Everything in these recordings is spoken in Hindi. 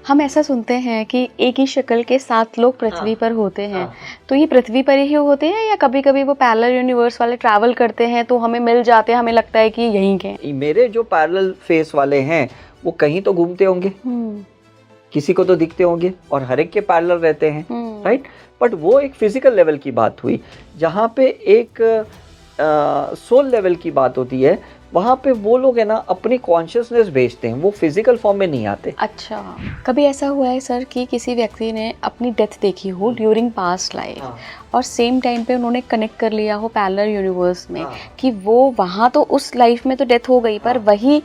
हम ऐसा सुनते हैं कि एक ही शक्ल के 7 लोग पृथ्वी पर होते हैं, तो ये पृथ्वी पर ही होते हैं या कभी कभी वो पैरेलल यूनिवर्स वाले ट्रैवल करते हैं तो हमें मिल जाते हैं, हमें लगता है कि यहीं के? मेरे जो पैरेलल फेस वाले हैं वो कहीं तो घूमते होंगे, किसी को तो दिखते होंगे और हर एक के पैरेलल रहते हैं, राइट। बट वो एक फिजिकल लेवल की बात हुई। जहाँ पे एक सोल लेवल की बात होती है, वहाँ पे वो लोग है ना अपनी कॉन्शियसनेस भेजते हैं, वो फिजिकल फॉर्म में नहीं आते। अच्छा, कभी ऐसा हुआ है सर कि किसी व्यक्ति ने अपनी डेथ देखी हो ड्यूरिंग पास्ट लाइफ और सेम टाइम पे उन्होंने कनेक्ट कर लिया हो पैरेलल यूनिवर्स में कि वो वहाँ तो उस लाइफ में तो डेथ हो गई पर वही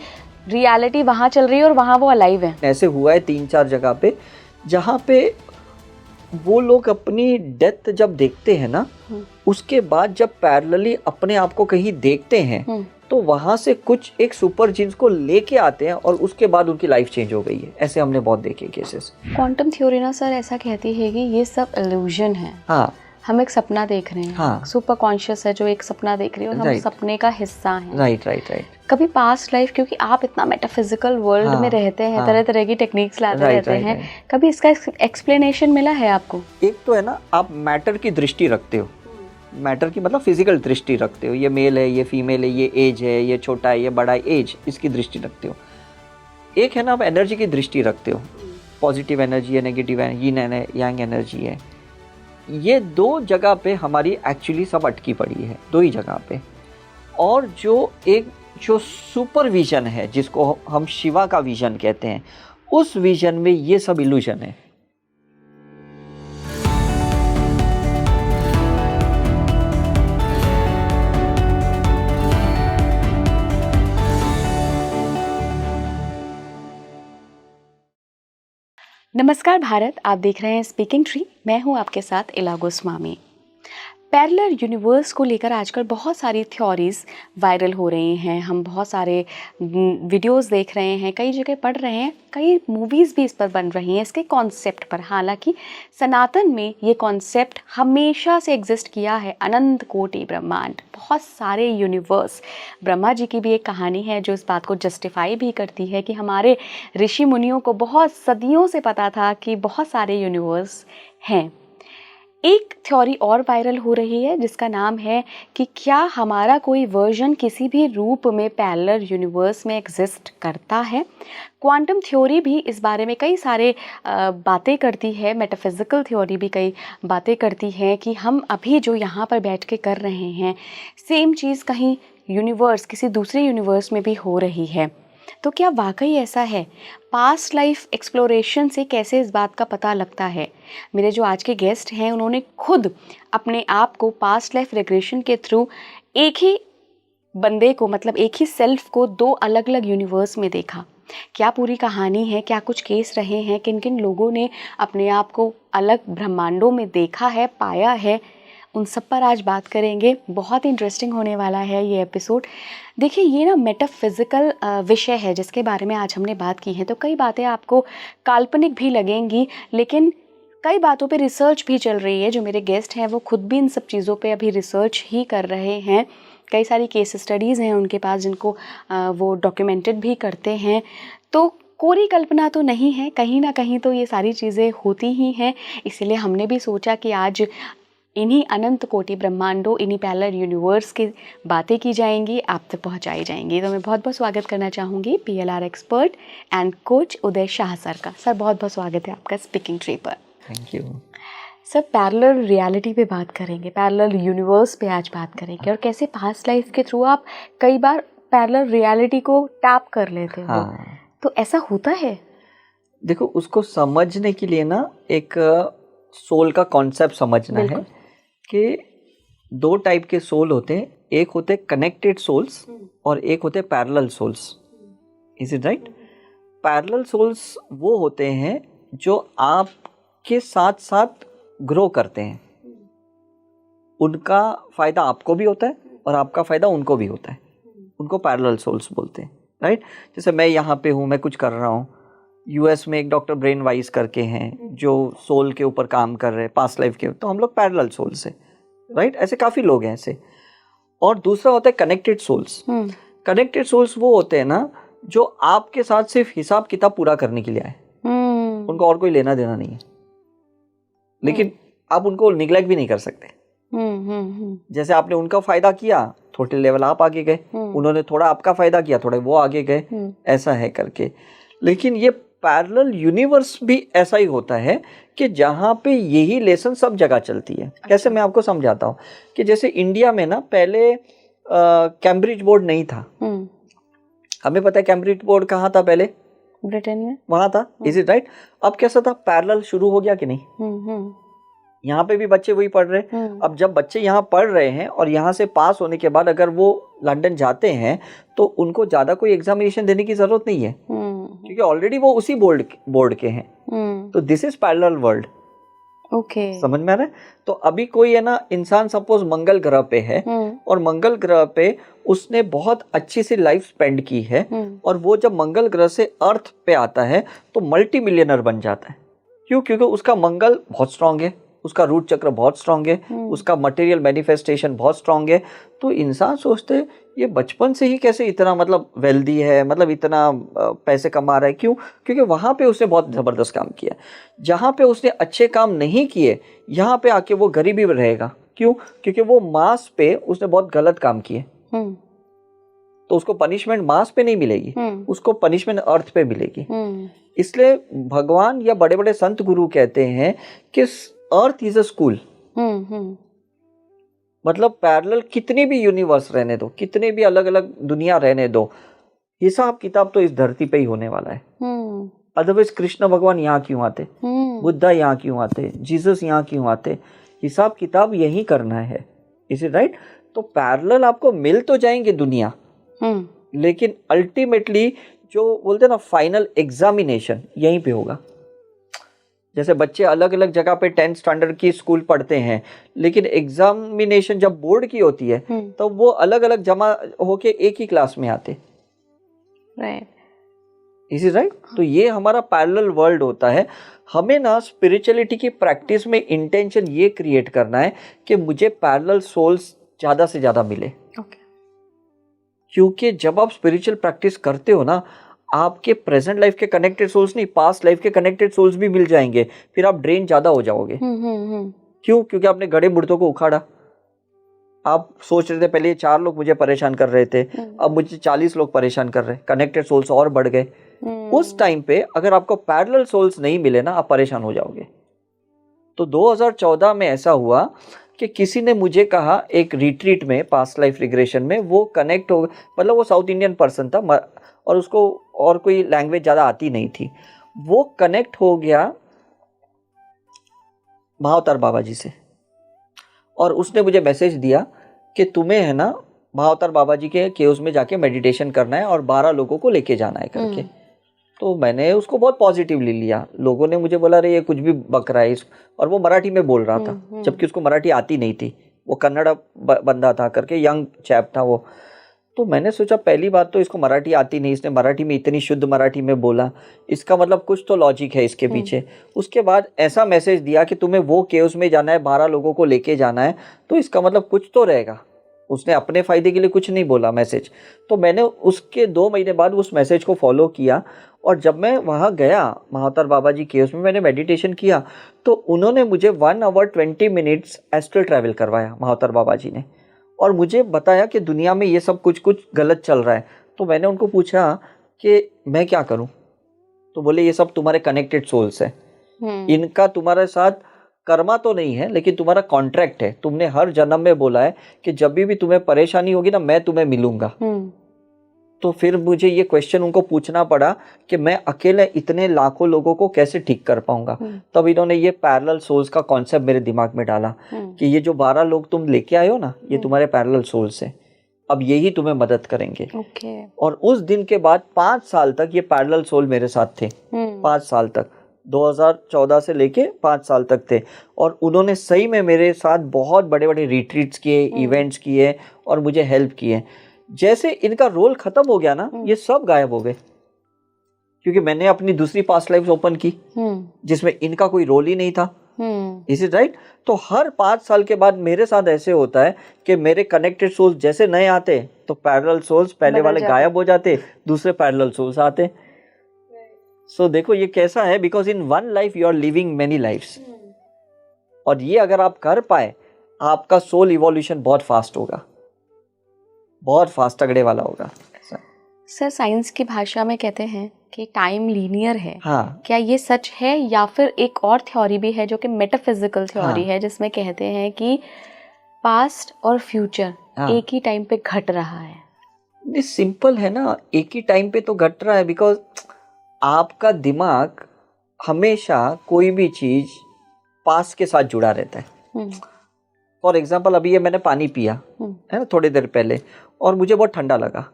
रियलिटी वहाँ चल रही है और वहाँ वो अलाइव है? ऐसे हुआ है 3-4 जगह पे, जहाँ पे वो लोग अपनी डेथ जब देखते हैं ना, उसके बाद जब पैरेलली अपने आप को कहीं देखते हैं तो वहां से कुछ एक सुपर जीन्स को लेके आते हैं और उसके बाद उनकी लाइफ चेंज हो गई है। ऐसे हमने बहुत देखे केसेस। क्वांटम थ्योरी ना सर ऐसा कहती है कि ये सब इल्यूजन है। हाँ, हम एक सपना देख रहे हैं। हाँ, सुपर कॉन्शियस है जो एक सपना देख रही है और हम सपने का हिस्सा हैं। Right right right. कभी पास्ट लाइफ, क्योंकि आप इतना मेटाफिजिकल वर्ल्ड में रहते हैं, तरह तरह की टेक्निक्स लाते रहते हैं, कभी इसका एक्सप्लेनेशन मिला है आपको? एक तो है ना, आप मैटर की दृष्टि रखते हो, मैटर की मतलब फिजिकल दृष्टि रखते हो, ये मेल है, ये फीमेल है, ये एज है, ये छोटा है, ये बड़ा है, एज, इसकी दृष्टि रखते हो। एक है ना, आप एनर्जी की दृष्टि रखते हो, पॉजिटिव एनर्जी है, नेगेटिव है, यीन है, यांग एनर्जी है। ये 2 जगह पे हमारी एक्चुअली सब अटकी पड़ी है, 2 ही जगह पे। और जो सुपर विजन है, जिसको हम शिवा का विजन कहते हैं, उस विजन में ये सब इल्यूजन है। नमस्कार भारत, आप देख रहे हैं स्पीकिंग ट्री। मैं हूं आपके साथ इला गोस्वामी। पैरेलल यूनिवर्स को लेकर आजकल बहुत सारी थ्योरीज वायरल हो रही हैं, हम बहुत सारे वीडियोस देख रहे हैं, कई जगह पढ़ रहे हैं, कई मूवीज़ भी इस पर बन रही हैं इसके कॉन्सेप्ट पर। हालांकि सनातन में ये कॉन्सेप्ट हमेशा से एग्जिस्ट किया है, अनंत कोटि ब्रह्मांड, बहुत सारे यूनिवर्स। ब्रह्मा जी की भी एक कहानी है जो इस बात को जस्टिफाई भी करती है कि हमारे ऋषि मुनियों को बहुत सदियों से पता था कि बहुत सारे यूनिवर्स हैं। एक थ्योरी और वायरल हो रही है जिसका नाम है कि क्या हमारा कोई वर्जन किसी भी रूप में पैरेलल यूनिवर्स में एग्जिस्ट करता है। क्वांटम थ्योरी भी इस बारे में कई सारे बातें करती है, मेटाफिजिकल थ्योरी भी कई बातें करती है कि हम अभी जो यहाँ पर बैठ के कर रहे हैं, सेम चीज़ कहीं यूनिवर्स, किसी दूसरे यूनिवर्स में भी हो रही है। तो क्या वाकई ऐसा है? पास्ट लाइफ एक्सप्लोरेशन से कैसे इस बात का पता लगता है? मेरे जो आज के गेस्ट हैं उन्होंने खुद अपने आप को पास्ट लाइफ रिग्रेशन के थ्रू एक ही बंदे को, मतलब एक ही सेल्फ को 2 अलग अलग यूनिवर्स में देखा। क्या पूरी कहानी है, क्या कुछ केस रहे हैं, किन किन लोगों ने अपने आप को अलग ब्रह्मांडों में देखा है, पाया है, उन सब पर आज बात करेंगे। बहुत इंटरेस्टिंग होने वाला है ये एपिसोड। देखिए, ये ना मेटाफिजिकल विषय है जिसके बारे में आज हमने बात की है, तो कई बातें आपको काल्पनिक भी लगेंगी, लेकिन कई बातों पे रिसर्च भी चल रही है। जो मेरे गेस्ट हैं वो खुद भी इन सब चीज़ों पे अभी रिसर्च ही कर रहे हैं। कई सारी केस स्टडीज़ हैं उनके पास जिनको वो डॉक्यूमेंटेड भी करते हैं। तो कोरी कल्पना तो नहीं है, कहीं ना कहीं तो ये सारी चीज़ें होती ही हैं। इसलिए हमने भी सोचा कि आज इन्हीं अनंत कोटि ब्रह्मांडों, इन्हीं पैरेलल यूनिवर्स की बातें की जाएंगी, आप तक पहुंचाई जाएंगी। तो मैं बहुत बहुत स्वागत करना चाहूँगी PLR expert and coach Uday Shah sir का। सर, बहुत बहुत स्वागत है आपका स्पीकिंग ट्री पर। Thank you sir, parallel reality पे बात करेंगे, पैरेलल यूनिवर्स पे आज बात करेंगे और कैसे पास्ट लाइफ के थ्रू आप कई बार पैरेलल रियलिटी को टैप कर लेते हो। तो ऐसा होता है? देखो, उसको समझने के लिए ना एक सोल का कॉन्सेप्ट समझना है कि 2 टाइप के सोल होते हैं। एक होते हैं कनेक्टेड सोल्स और एक होते हैं parallel souls. Is it right? Parallel souls वो होते हैं जो आपके साथ साथ ग्रो करते हैं, उनका फ़ायदा आपको भी होता है और आपका फ़ायदा उनको भी होता है, उनको पैरेलल सोल्स बोलते हैं, राइट। जैसे मैं यहाँ पे हूँ, मैं कुछ कर रहा हूँ, US में एक डॉक्टर ब्रेन वाइज करके हैं जो सोल के ऊपर काम कर रहे हैं, पास्ट लाइफ के, तो हम लोग पैरेलल सोल से, राइट। ऐसे काफ़ी लोग हैं ऐसे। और दूसरा होता है कनेक्टेड सोल्स। कनेक्टेड सोल्स वो होते हैं ना जो आपके साथ सिर्फ हिसाब किताब पूरा करने के लिए आए, उनको और कोई लेना देना नहीं है, लेकिन आप उनको निग्लेक्ट भी नहीं कर सकते। जैसे आपने उनका फायदा किया, थोड़े लेवल आप आगे गए, उन्होंने थोड़ा आपका फायदा किया, थोड़े वो आगे गए, ऐसा है करके। लेकिन ये पैरेलल यूनिवर्स भी ऐसा ही होता है कि जहाँ पे यही लेसन सब जगह चलती है। कैसे, मैं आपको समझाता हूँ कि जैसे इंडिया में ना पहले कैम्ब्रिज बोर्ड नहीं था। हमें पता है कैम्ब्रिज बोर्ड कहाँ था पहले? ब्रिटेन में, वहाँ था। Is it right? अब कैसा था, पैरेलल शुरू हो गया कि नहीं? यहाँ पे भी बच्चे वही पढ़ रहे हैं। अब जब बच्चे यहाँ पढ़ रहे हैं और यहाँ से पास होने के बाद अगर वो लंदन जाते हैं तो उनको ज़्यादा कोई एग्जामिनेशन देने की ज़रूरत नहीं है, क्योंकि ऑलरेडी वो उसी बोर्ड के हैं। तो this is parallel world. Okay, समझ में आ रहा है? तो अभी कोई है ना इंसान सपोज मंगल ग्रह पे है और मंगल ग्रह पे उसने बहुत अच्छी सी लाइफ स्पेंड की है और वो जब मंगल ग्रह से अर्थ पे आता है तो मल्टी मिलियनर बन जाता है। क्यों? क्योंकि उसका मंगल बहुत स्ट्रांग है, उसका रूट चक्र बहुत स्ट्रांग है, उसका मटेरियल मैनिफेस्टेशन बहुत स्ट्रांग है। तो इंसान सोचते हैं ये बचपन से ही कैसे इतना मतलब वेल्दी है, मतलब इतना पैसे कमा रहा है। क्यों? क्योंकि वहाँ पे उसने बहुत ज़बरदस्त काम किया। जहाँ पे उसने अच्छे काम नहीं किए, यहाँ पे आके वो गरीबी में रहेगा। क्यों? क्योंकि वो मास पे उसने बहुत गलत काम किए। तो उसको पनिशमेंट मास पे नहीं मिलेगी, उसको पनिशमेंट अर्थ पे मिलेगी। इसलिए भगवान या बड़े बड़े संत गुरु कहते हैं कि अर्थ इज अ स्कूल। मतलब पैरेलल कितने भी यूनिवर्स रहने दो, कितने भी अलग अलग दुनिया रहने दो, हिसाब किताब तो इस धरती पे ही होने वाला है। अदरवाइज कृष्ण भगवान यहाँ क्यों आते, बुद्धा यहाँ क्यों आते, जीसस यहाँ क्यों आते? हिसाब किताब यही करना है। Is it right? तो पैरेलल आपको मिल तो जाएंगे दुनिया, लेकिन अल्टीमेटली जो बोलते हैं ना फाइनल एग्जामिनेशन यहीं पे होगा। जैसे बच्चे अलग अलग जगह पे 10th स्टैंडर्ड की स्कूल पढ़ते हैं, लेकिन एग्जामिनेशन जब बोर्ड की होती है तो वो अलग अलग जमा होके एक ही क्लास में आते। Right, is it right? तो ये हमारा पैरेलल वर्ल्ड होता है। हमें ना स्पिरिचुअलिटी की प्रैक्टिस में इंटेंशन ये क्रिएट करना है कि मुझे पैरेलल सोल्स ज़्यादा से ज़्यादा मिले। क्योंकि जब आप स्पिरिचुअल प्रैक्टिस करते हो ना, आपके प्रेजेंट लाइफ के कनेक्टेड सोल्स नहीं, पास्ट लाइफ के कनेक्टेड सोल्स भी मिल जाएंगे। फिर आप ड्रेन ज्यादा हो जाओगे। क्यों? क्योंकि आपने गड़े मुर्दों को उखाड़ा। आप सोच रहे थे पहले ये 4 लोग मुझे परेशान कर रहे थे, अब मुझे 40 लोग परेशान कर रहे, कनेक्टेड सोल्स और बढ़ गए। उस टाइम पे अगर आपको पैरेलल सोल्स नहीं मिले ना, आप परेशान हो जाओगे। तो 2014 में ऐसा हुआ कि किसी ने मुझे कहा एक रिट्रीट में, पास्ट लाइफ रिग्रेशन में, वो कनेक्ट हो, मतलब वो साउथ इंडियन पर्सन था और उसको और कोई लैंग्वेज ज़्यादा आती नहीं थी। वो कनेक्ट हो गया महाअवतार बाबा जी से और उसने मुझे मैसेज दिया कि तुम्हें है ना महाअवतार बाबा जी के केव्स में जाके मेडिटेशन करना है और 12 लोगों को लेके जाना है करके। तो मैंने उसको बहुत पॉजिटिवली लिया। लोगों ने मुझे बोला अरे ये कुछ भी बक रहा है, और वो मराठी में बोल रहा था, जबकि उसको मराठी आती नहीं थी। वो कन्नड़ बंदा था करके, यंग चैप था वो। तो मैंने सोचा पहली बात तो इसको मराठी आती नहीं, इसने मराठी में इतनी शुद्ध मराठी में बोला, इसका मतलब कुछ तो लॉजिक है इसके पीछे। उसके बाद ऐसा मैसेज दिया कि तुम्हें वो केव्स में जाना है, 12 लोगों को लेके जाना है, तो इसका मतलब कुछ तो रहेगा। उसने अपने फ़ायदे के लिए कुछ नहीं बोला मैसेज। तो मैंने उसके 2 महीने बाद उस मैसेज को फॉलो किया, और जब मैं वहाँ गया महाअवतार बाबा जी केव्स में, मैंने मेडिटेशन किया, तो उन्होंने मुझे 1 hour 20 minutes एस्ट्रल ट्रैवल करवाया महाअवतार बाबा जी ने, और मुझे बताया कि दुनिया में ये सब कुछ गलत चल रहा है। तो मैंने उनको पूछा कि मैं क्या करूं? तो बोले ये सब तुम्हारे कनेक्टेड सोल्स है, इनका तुम्हारे साथ कर्मा तो नहीं है, लेकिन तुम्हारा कॉन्ट्रैक्ट है। तुमने हर जन्म में बोला है कि जब भी तुम्हें परेशानी होगी ना, मैं तुम्हें मिलूंगा। तो फिर मुझे ये क्वेश्चन उनको पूछना पड़ा कि मैं अकेले इतने लाखों लोगों को कैसे ठीक कर पाऊंगा। तब इन्होंने ये पैरेलल सोल्स का कॉन्सेप्ट मेरे दिमाग में डाला कि ये जो 12 लोग तुम लेके आए हो ना, ये तुम्हारे पैरेलल सोल्स हैं, अब यही तुम्हें मदद करेंगे। और उस दिन के बाद 5 साल तक ये पैरेलल सोल मेरे साथ थे। 5 साल तक, 2014 से लेके 5 साल तक थे, और उन्होंने सही में मेरे साथ बहुत बड़े बड़े रिट्रीट्स किए, इवेंट्स किए, और मुझे हेल्प किए। जैसे इनका रोल खत्म हो गया ना, ये सब गायब हो गए, क्योंकि मैंने अपनी दूसरी पास्ट लाइफ ओपन की जिसमें इनका कोई रोल ही नहीं था। Is it right? तो हर 5 साल के बाद मेरे साथ ऐसे होता है कि मेरे कनेक्टेड सोल्स जैसे नए आते तो पैरेलल सोल्स पहले वाले गायब हो जाते, दूसरे पैरेलल सोल्स आते। सो देखो ये कैसा है, because in one life you are living many lifes, और ये अगर आप कर पाए आपका सोल इवोल्यूशन बहुत फास्ट होगा, बहुत फास्ट तगड़े वाला होगा। सर साइंस की भाषा में कहते हैं कि टाइम लीनियर है। हाँ, क्या ये सच है, या फिर एक और थ्योरी भी है जो कि मेटाफिजिकल थ्योरी हाँ, है, जिसमें कहते हैं कि पास्ट और फ्यूचर हाँ, एक ही टाइम पे घट रहा है? ये सिंपल है ना, एक ही टाइम पे तो घट रहा है, बिकॉज आपका दिमाग हमेशा कोई भी चीज पास्ट के साथ जुड़ा रहता है। फॉर एग्जाम्पल अभी ये मैंने पानी पिया है ना थोड़ी देर पहले, और मुझे बहुत ठंडा लगा।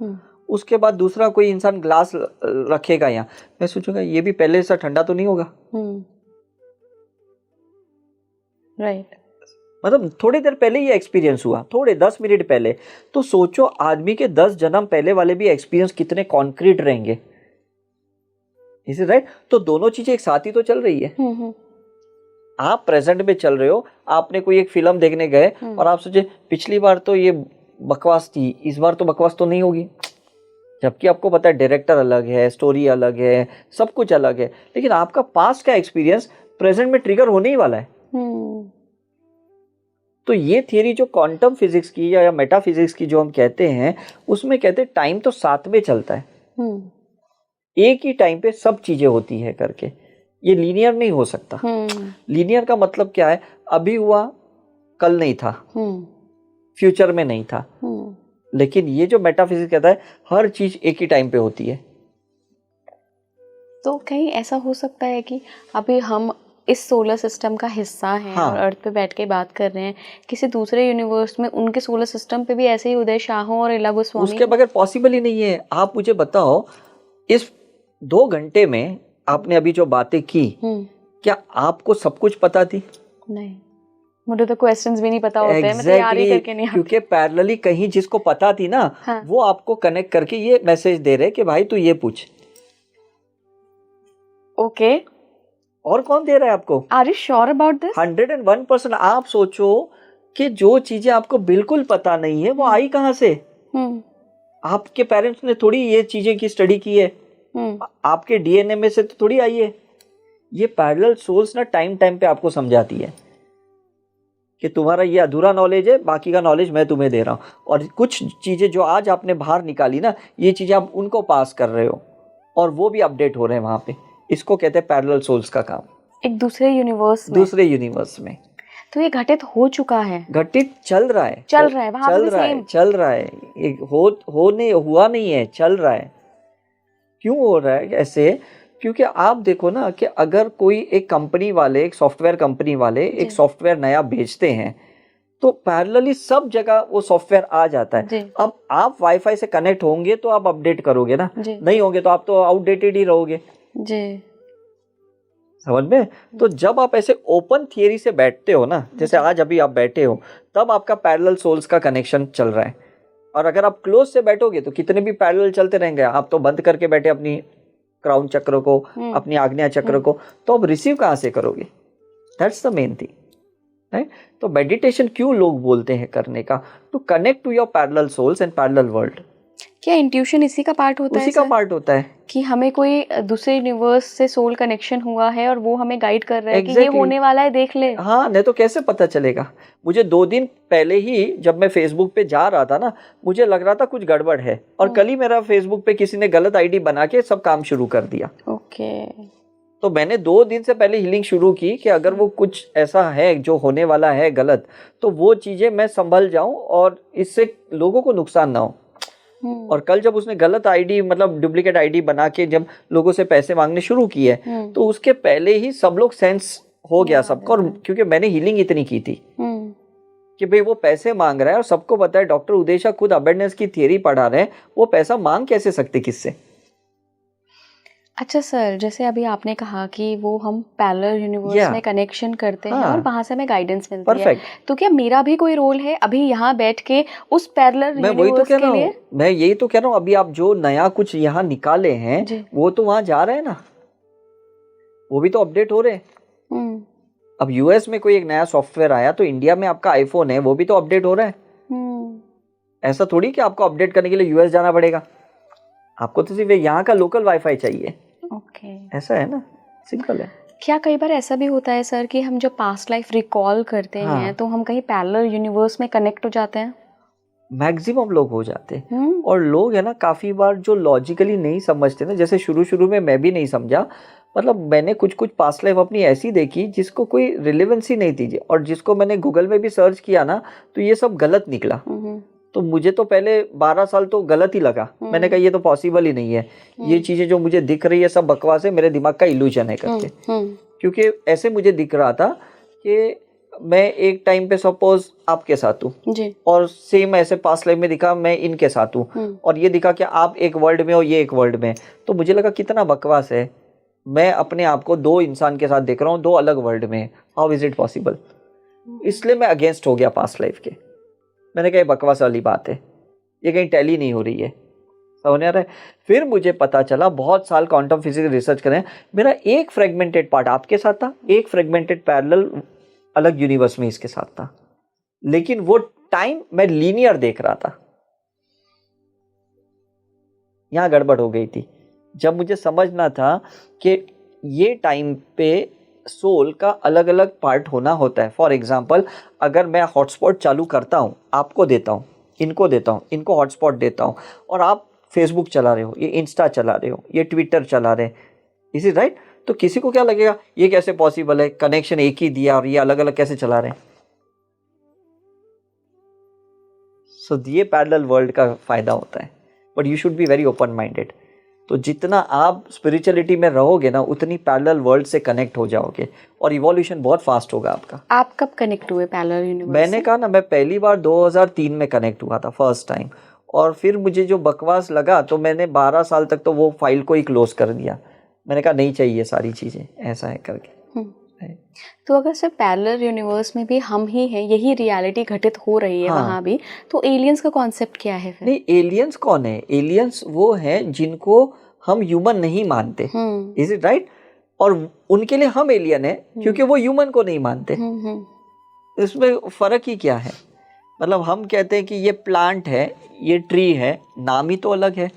उसके बाद दूसरा कोई इंसान ग्लास रखेगा यहाँ, मैं सोचूंगा ये भी पहले से ठंडा तो नहीं होगा। राइट। मतलब थोड़ी देर पहले ये एक्सपीरियंस हुआ, थोड़े 10 मिनट पहले, तो सोचो आदमी के 10 जन्म पहले वाले भी एक्सपीरियंस कितने कॉन्क्रीट रहेंगे। Is it right? तो दोनों चीजें एक साथ ही तो चल रही है। आप प्रेजेंट में चल रहे हो, आपने कोई एक फिल्म देखने गए और आप सोचे पिछली बार तो ये बकवास थी, इस बार तो बकवास तो नहीं होगी, जबकि आपको पता है डायरेक्टर अलग है, स्टोरी अलग है, सब कुछ अलग है, लेकिन आपका पास्ट का एक्सपीरियंस प्रेजेंट में ट्रिगर होने ही वाला है। तो ये थियरी जो क्वांटम फिजिक्स की या मेटाफिजिक्स की जो हम कहते हैं, उसमें कहते हैं टाइम तो साथ में चलता है, एक ही टाइम पे सब चीजें होती है करके, ये लीनियर नहीं हो सकता। लीनियर का मतलब क्या है, अभी हुआ कल नहीं था, फ्यूचर में नहीं था, लेकिन ये जो मेटाफिजिक्स कहता है हर चीज एक ही टाइम पे होती है। तो कहीं ऐसा हो सकता है कि अभी हम इस सोलर सिस्टम का हिस्सा हैं, हाँ, और अर्थ पे बैठ के बात कर रहे हैं, किसी दूसरे यूनिवर्स में उनके सोलर सिस्टम पे भी ऐसे ही उदय शाह हो और इला गोस्वामी, उसके बगैर पॉसिबल ही नहीं है। आप मुझे बताओ, इस 2 घंटे में आपने अभी जो बातें की, क्या आपको सब कुछ पता थी? नहीं, मुझे तो क्वेश्चंस भी नहीं पता होते हैं, मैं तैयारी करके नहीं आती। क्योंकि पैरेलली कहीं जिसको पता थी ना, हाँ, वो आपको कनेक्ट करके ये मैसेज दे रहे कि भाई तू ये पूछ। ओके, और कौन दे रहा है आपको? Are you sure about this? 101%। आप सोचो कि जो चीजें आपको बिल्कुल पता नहीं है वो आई कहाँ से? आपके पेरेंट्स ने थोड़ी ये चीजें की स्टडी की है, आपके डीएनए में से तो थोड़ी आई है। ये पैरेलल सोल्स ना टाइम टाइम पे आपको समझाती है कि तुम्हारा ये अधूरा नॉलेज है, बाकी का नॉलेज मैं तुम्हें दे रहा हूँ। और कुछ चीजें जो आज आपने बाहर निकाली ना, ये चीजें आप उनको पास कर रहे हो और वो भी अपडेट हो रहे हैं वहां पे। इसको कहते हैं पैरेलल सोल्स का काम, एक दूसरे यूनिवर्स में। तो ये घटित हो चुका है, घटित चल रहा है, चल रहा है, हुआ नहीं है, चल रहा है। क्यों हो रहा है ऐसे? क्योंकि आप देखो ना कि अगर कोई एक कंपनी वाले, एक सॉफ्टवेयर कंपनी वाले एक सॉफ्टवेयर नया बेचते हैं, तो पैरेलली सब जगह वो सॉफ्टवेयर आ जाता है। अब आप वाईफाई से कनेक्ट होंगे तो आप अपडेट करोगे ना, नहीं होंगे तो आप तो आउटडेटेड ही रहोगे जी, समझ में? तो जब आप ऐसे ओपन थियरी से बैठते हो ना, जैसे आज अभी आप बैठे हो, तब आपका पैरेलल सोल्स का कनेक्शन चल रहा है। और अगर आप क्लोज से बैठोगे तो कितने भी पैरेलल चलते रहेंगे, आप तो बंद करके बैठे अपनी क्राउन चक्र को, अपनी आग्नेय चक्र को, तो अब रिसीव कहां से करोगे? That's the main thing, right? तो मेडिटेशन क्यों लोग बोलते हैं करने का? To connect to your parallel souls and parallel world. क्या इंट्यूशन इसी का पार्ट होता है? उसी का पार्ट होता है कि हमें कोई दूसरे यूनिवर्स से सोल कनेक्शन हुआ है और वो हमें गाइड कर रहा है कि ये होने वाला है, देख ले। हाँ, नहीं तो कैसे पता चलेगा? मुझे 2 दिन पहले ही जब मैं फेसबुक पे जा रहा था ना, मुझे लग रहा था कुछ गड़बड़ है, और कल ही मेरा फेसबुक पे किसी ने गलत आईडी बना के सब काम शुरू कर दिया। ओके। तो मैंने 2 दिन से पहले हीलिंग शुरू की कि अगर वो कुछ ऐसा है जो होने वाला है गलत, तो वो चीजें मैं संभल जाऊं और इससे लोगों को नुकसान ना हो। और कल जब उसने गलत आईडी, मतलब डुप्लीकेट आईडी बना के जब लोगों से पैसे मांगने शुरू किए, तो उसके पहले ही सब लोग सेंस हो गया सबको। और क्योंकि मैंने हीलिंग इतनी की थी कि भाई वो पैसे मांग रहा है, और सबको पता है डॉक्टर उदय शाह खुद अवेयरनेस की थियरी पढ़ा रहे हैं, वो पैसा मांग कैसे सकते किससे? अच्छा सर, जैसे अभी आपने कहा कि वो हम पैरेलल यूनिवर्स में कनेक्शन करते हैं और वहां से हमें गाइडेंस मिलती है, तो क्या मेरा भी कोई रोल है अभी यहाँ बैठ के उस पैरेलल यूनिवर्स के लिए? मैं यही तो कह रहा हूँ, अभी आप जो नया कुछ यहाँ निकाले हैं वो तो वहां जा रहे हैं ना, वो भी तो अपडेट हो रहे हैं। अब यूएस में कोई एक नया सॉफ्टवेयर आया, तो इंडिया में आपका आईफोन है, वो भी तो अपडेट हो रहा है। ऐसा थोड़ी कि आपको अपडेट करने के लिए यूएस जाना पड़ेगा, आपको तो सिर्फ यहाँ का लोकल वाईफाई चाहिए, ऐसा है ना, सिंपल है। क्या कई बार ऐसा भी होता है सर कि हम जब पास्ट लाइफ रिकॉल करते हैं तो हम कहीं पैरेलल यूनिवर्स में कनेक्ट हो जाते हैं? मैक्सिमम लोग हो जाते हैं। और लोग है ना काफ़ी बार जो लॉजिकली नहीं समझते ना, जैसे शुरू शुरू में मैं भी नहीं समझा, मतलब मैंने कुछ कुछ पास्ट लाइफ अपनी ऐसी देखी जिसको कोई रिलेवेंसी नहीं थी, और जिसको मैंने गूगल में भी सर्च किया ना तो ये सब गलत निकला। तो मुझे तो पहले 12 साल तो गलत ही लगा। मैंने कहा ये तो पॉसिबल ही नहीं है, ये चीज़ें जो मुझे दिख रही है सब बकवास है, मेरे दिमाग का इल्यूजन है करके। क्योंकि ऐसे मुझे दिख रहा था कि मैं एक टाइम पे सपोज आपके साथ हूँ और सेम ऐसे पास्ट लाइफ में दिखा मैं इनके साथ हूँ, और ये दिखा कि आप एक वर्ल्ड में हो ये एक वर्ल्ड में। तो मुझे लगा कितना बकवास है, मैं अपने आप को दो इंसान के साथ देख रहा हूँ दो अलग वर्ल्ड में, हाउ इज इट पॉसिबल। इसलिए मैं अगेंस्ट हो गया पास्ट लाइफ के। मैंने कहा बकवास वाली बात है, ये कहीं टैली नहीं हो रही है, समझ आ रहा है। फिर मुझे पता चला, बहुत साल क्वांटम फिजिक्स रिसर्च करें, मेरा एक फ्रेगमेंटेड पार्ट आपके साथ था, एक फ्रेगमेंटेड पैरेलल अलग यूनिवर्स में इसके साथ था, लेकिन वो टाइम मैं लीनियर देख रहा था। यहां गड़बड़ हो गई थी जब मुझे समझना था कि ये टाइम पे सोल का अलग अलग पार्ट होना होता है। फॉर एग्जाम्पल, अगर मैं हॉटस्पॉट चालू करता हूँ, आपको देता हूँ, इनको हॉटस्पॉट देता हूँ, और आप फेसबुक चला रहे हो, ये इंस्टा चला रहे हो, ये ट्विटर चला रहे, इज इट राइट? तो किसी को क्या लगेगा ये कैसे पॉसिबल है, कनेक्शन एक ही दिया और ये अलग अलग कैसे चला रहे हैं। सो ये पैरेलल वर्ल्ड का फायदा होता है, but you should be very open minded. तो जितना आप स्पिरिचुअलिटी में रहोगे ना, उतनी पैरेलल वर्ल्ड से कनेक्ट हो जाओगे और इवोल्यूशन बहुत फास्ट होगा आपका। आप कब कनेक्ट हुए पैरेलल यूनिवर्स से? मैंने कहा ना, मैं पहली बार 2003 में कनेक्ट हुआ था फर्स्ट टाइम, और फिर मुझे जो बकवास लगा तो मैंने 12 साल तक तो वो फाइल को ही क्लोज कर दिया। मैंने कहा नहीं चाहिए सारी चीज़ें, ऐसा है करके। तो अगर सिर्फ पैरेलल यूनिवर्स में भी हम ही हैं, यही रियलिटी घटित हो रही है वहाँ भी, तो एलियंस का कॉन्सेप्ट क्या है फिर? नहीं, एलियंस कौन है? एलियंस वो हैं जिनको हम ह्यूमन नहीं मानते, इज इट राइट? और उनके लिए हम एलियन है क्योंकि वो ह्यूमन को नहीं मानते। इसमें फर्क ही क्या है? मतलब हम कहते हैं कि ये प्लांट है, ये ट्री है, नाम ही तो अलग है,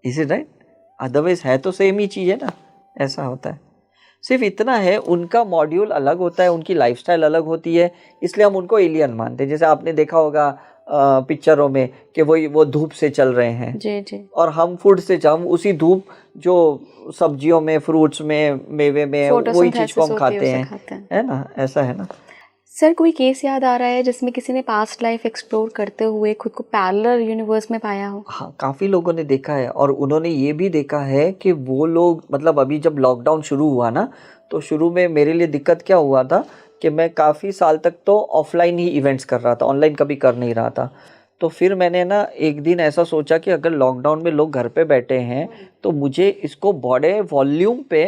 इज इट राइट? अदरवाइज है तो सेम ही चीज़ है ना, ऐसा होता है। सिर्फ इतना है, उनका मॉड्यूल अलग होता है, उनकी लाइफस्टाइल अलग होती है, इसलिए हम उनको एलियन मानते हैं। जैसे आपने देखा होगा पिक्चरों में कि वो धूप से चल रहे हैं जी। और हम फूड से, हम उसी धूप जो सब्जियों में, फ्रूट्स में, मेवे में, वही चीज़ को हम खाते हैं, है ना, ऐसा है ना। सर कोई केस याद आ रहा है जिसमें किसी ने पास्ट लाइफ एक्सप्लोर करते हुए खुद को पैरेलल यूनिवर्स में पाया हो? हाँ, काफ़ी लोगों ने देखा है, और उन्होंने ये भी देखा है कि वो लोग, मतलब अभी जब लॉकडाउन शुरू हुआ ना, तो शुरू में मेरे लिए दिक्कत क्या हुआ था कि मैं काफ़ी साल तक तो ऑफलाइन ही इवेंट्स कर रहा था, ऑनलाइन कभी कर नहीं रहा था। तो फिर मैंने ना एक दिन ऐसा सोचा कि अगर लॉकडाउन में लोग घर पे बैठे हैं तो मुझे इसको बड़े वॉल्यूम पे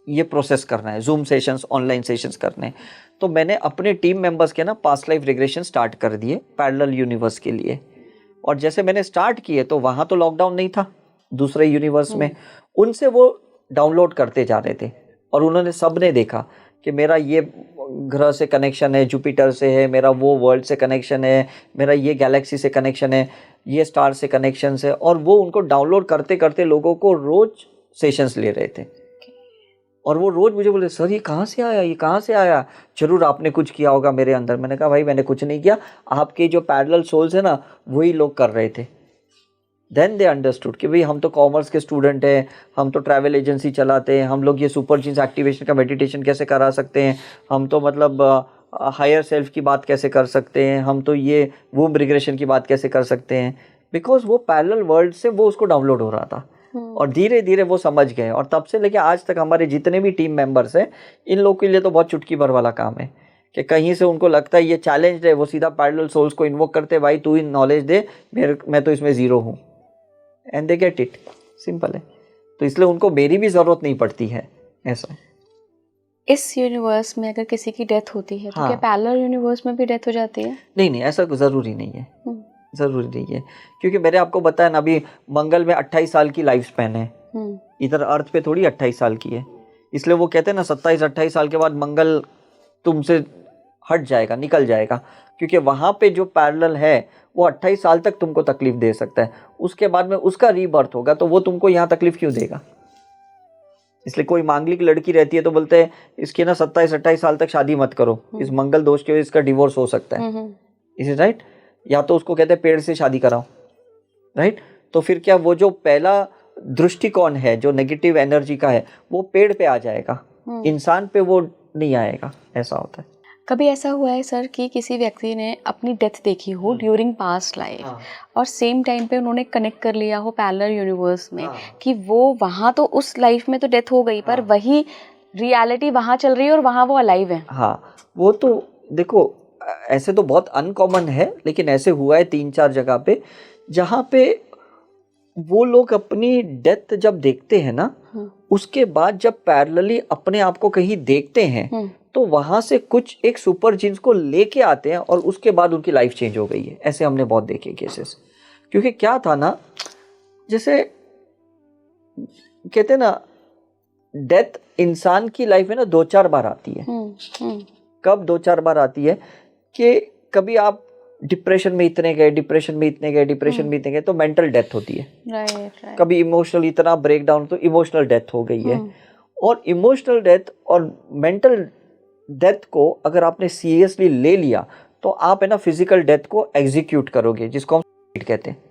ये प्रोसेस करना है, जूम सेशंस, ऑनलाइन सेशंस करने हैं। तो मैंने अपने टीम मेंबर्स के ना पास्ट लाइफ रिग्रेशन स्टार्ट कर दिए पैरेलल यूनिवर्स के लिए। और जैसे मैंने स्टार्ट किए तो वहाँ तो लॉकडाउन नहीं था, दूसरे यूनिवर्स में उनसे वो डाउनलोड करते जा रहे थे, और उन्होंने सब ने देखा कि मेरा ये ग्रह से कनेक्शन है, जुपिटर से है, मेरा वो वर्ल्ड से कनेक्शन है, मेरा ये गैलेक्सी से कनेक्शन है, ये स्टार से कनेक्शन है। और वो उनको डाउनलोड करते करते लोगों को रोज सेशंस ले रहे थे, और वो रोज मुझे बोले, सर ये कहाँ से आया, ये कहाँ से आया, जरूर आपने कुछ किया होगा मेरे अंदर। मैंने कहा भाई मैंने कुछ नहीं किया, आपके जो पैरेलल सोल्स है ना वही लोग कर रहे थे। देन दे अंडरस्टूड कि भाई हम तो कॉमर्स के स्टूडेंट हैं, हम तो ट्रैवल एजेंसी चलाते हैं, हम लोग ये सुपर जीन्स एक्टिवेशन का मेडिटेशन कैसे करा सकते हैं, हम तो मतलब हायर सेल्फ की बात कैसे कर सकते हैं, हम तो ये वूम रिग्रेशन की बात कैसे कर सकते हैं। बिकॉज वो पैरेलल वर्ल्ड से वो उसको डाउनलोड हो रहा था, और धीरे धीरे वो समझ गए। और तब से लेके आज तक हमारे जितने भी टीम मेंबर्स हैं, इन लोगों के लिए तो बहुत चुटकी भर वाला काम है कि कहीं से उनको लगता है ये चैलेंज है, वो सीधा पैरेलल सोल्स को इन्वोक करते, भाई तू ही नॉलेज दे, मैं तो इसमें ज़ीरो हूँ, and they get it, simple है। तो इसलिए उनको मेरी भी ज़रूरत नहीं पड़ती है। ऐसा इस यूनिवर्स में अगर किसी की डेथ होती है तो क्या पैरेलल यूनिवर्स में भी डेथ हो जाती है? नहीं, ऐसा ज़रूरी नहीं है, ज़रूरी नहीं है, क्योंकि मैंने आपको बताया ना, अभी मंगल में 28 साल की लाइफ स्पैन है, इधर अर्थ पे थोड़ी 28 साल की है। इसलिए वो कहते हैं ना 27-28 साल के बाद मंगल तुमसे हट जाएगा, निकल जाएगा, क्योंकि वहाँ पे जो पैरेलल है वो 28 साल तक तुमको तकलीफ दे सकता है, उसके बाद में उसका रीबर्थ होगा तो वो तुमको यहाँ तकलीफ क्यों देगा? इसलिए कोई मांगलिक लड़की रहती है तो बोलते हैं इसकी ना 27-28 साल तक शादी मत करो, इस मंगल दोष की वजह से इसका डिवोर्स हो सकता है। Is it right? या तो उसको कहते हैं पेड़ से शादी कराओ, राइट? तो फिर क्या वो जो पहला दृष्टिकोण है जो नेगेटिव एनर्जी का है वो पेड़ पे आ जाएगा, इंसान पे वो नहीं आएगा। ऐसा होता है। कभी ऐसा हुआ है सर कि किसी व्यक्ति ने अपनी डेथ देखी हो ड्यूरिंग पास्ट लाइफ और सेम टाइम पे उन्होंने कनेक्ट कर लिया हो पैरेलल यूनिवर्स में कि वो वहाँ तो उस लाइफ में तो डेथ हो गई पर वही रियलिटी वहाँ चल रही है और वहाँ वो अलाइव है? हाँ, वो तो देखो ऐसे तो बहुत अनकॉमन है, लेकिन ऐसे हुआ है 3-4 जगह पे जहाँ पे वो लोग अपनी डेथ जब देखते हैं ना, उसके बाद जब पैरेलली अपने आप को कहीं देखते हैं तो वहां से कुछ एक सुपर जीन्स को लेके आते हैं और उसके बाद उनकी लाइफ चेंज हो गई है। ऐसे हमने बहुत देखे केसेस। क्योंकि क्या था ना, जैसे कहते हैं ना डेथ इंसान की लाइफ में ना 2-4 बार आती है। कब 2-4 बार आती है कि कभी आप डिप्रेशन में इतने गए, डिप्रेशन में इतने गए, डिप्रेशन में इतने गए तो मेंटल डेथ होती है। राइट। कभी इमोशनल इतना ब्रेकडाउन तो इमोशनल डेथ हो गई है। और इमोशनल डेथ और मेंटल डेथ को अगर आपने सीरियसली ले लिया तो आप है ना फिजिकल डेथ को एग्जीक्यूट करोगे, जिसको हम सुसाइड कहते हैं।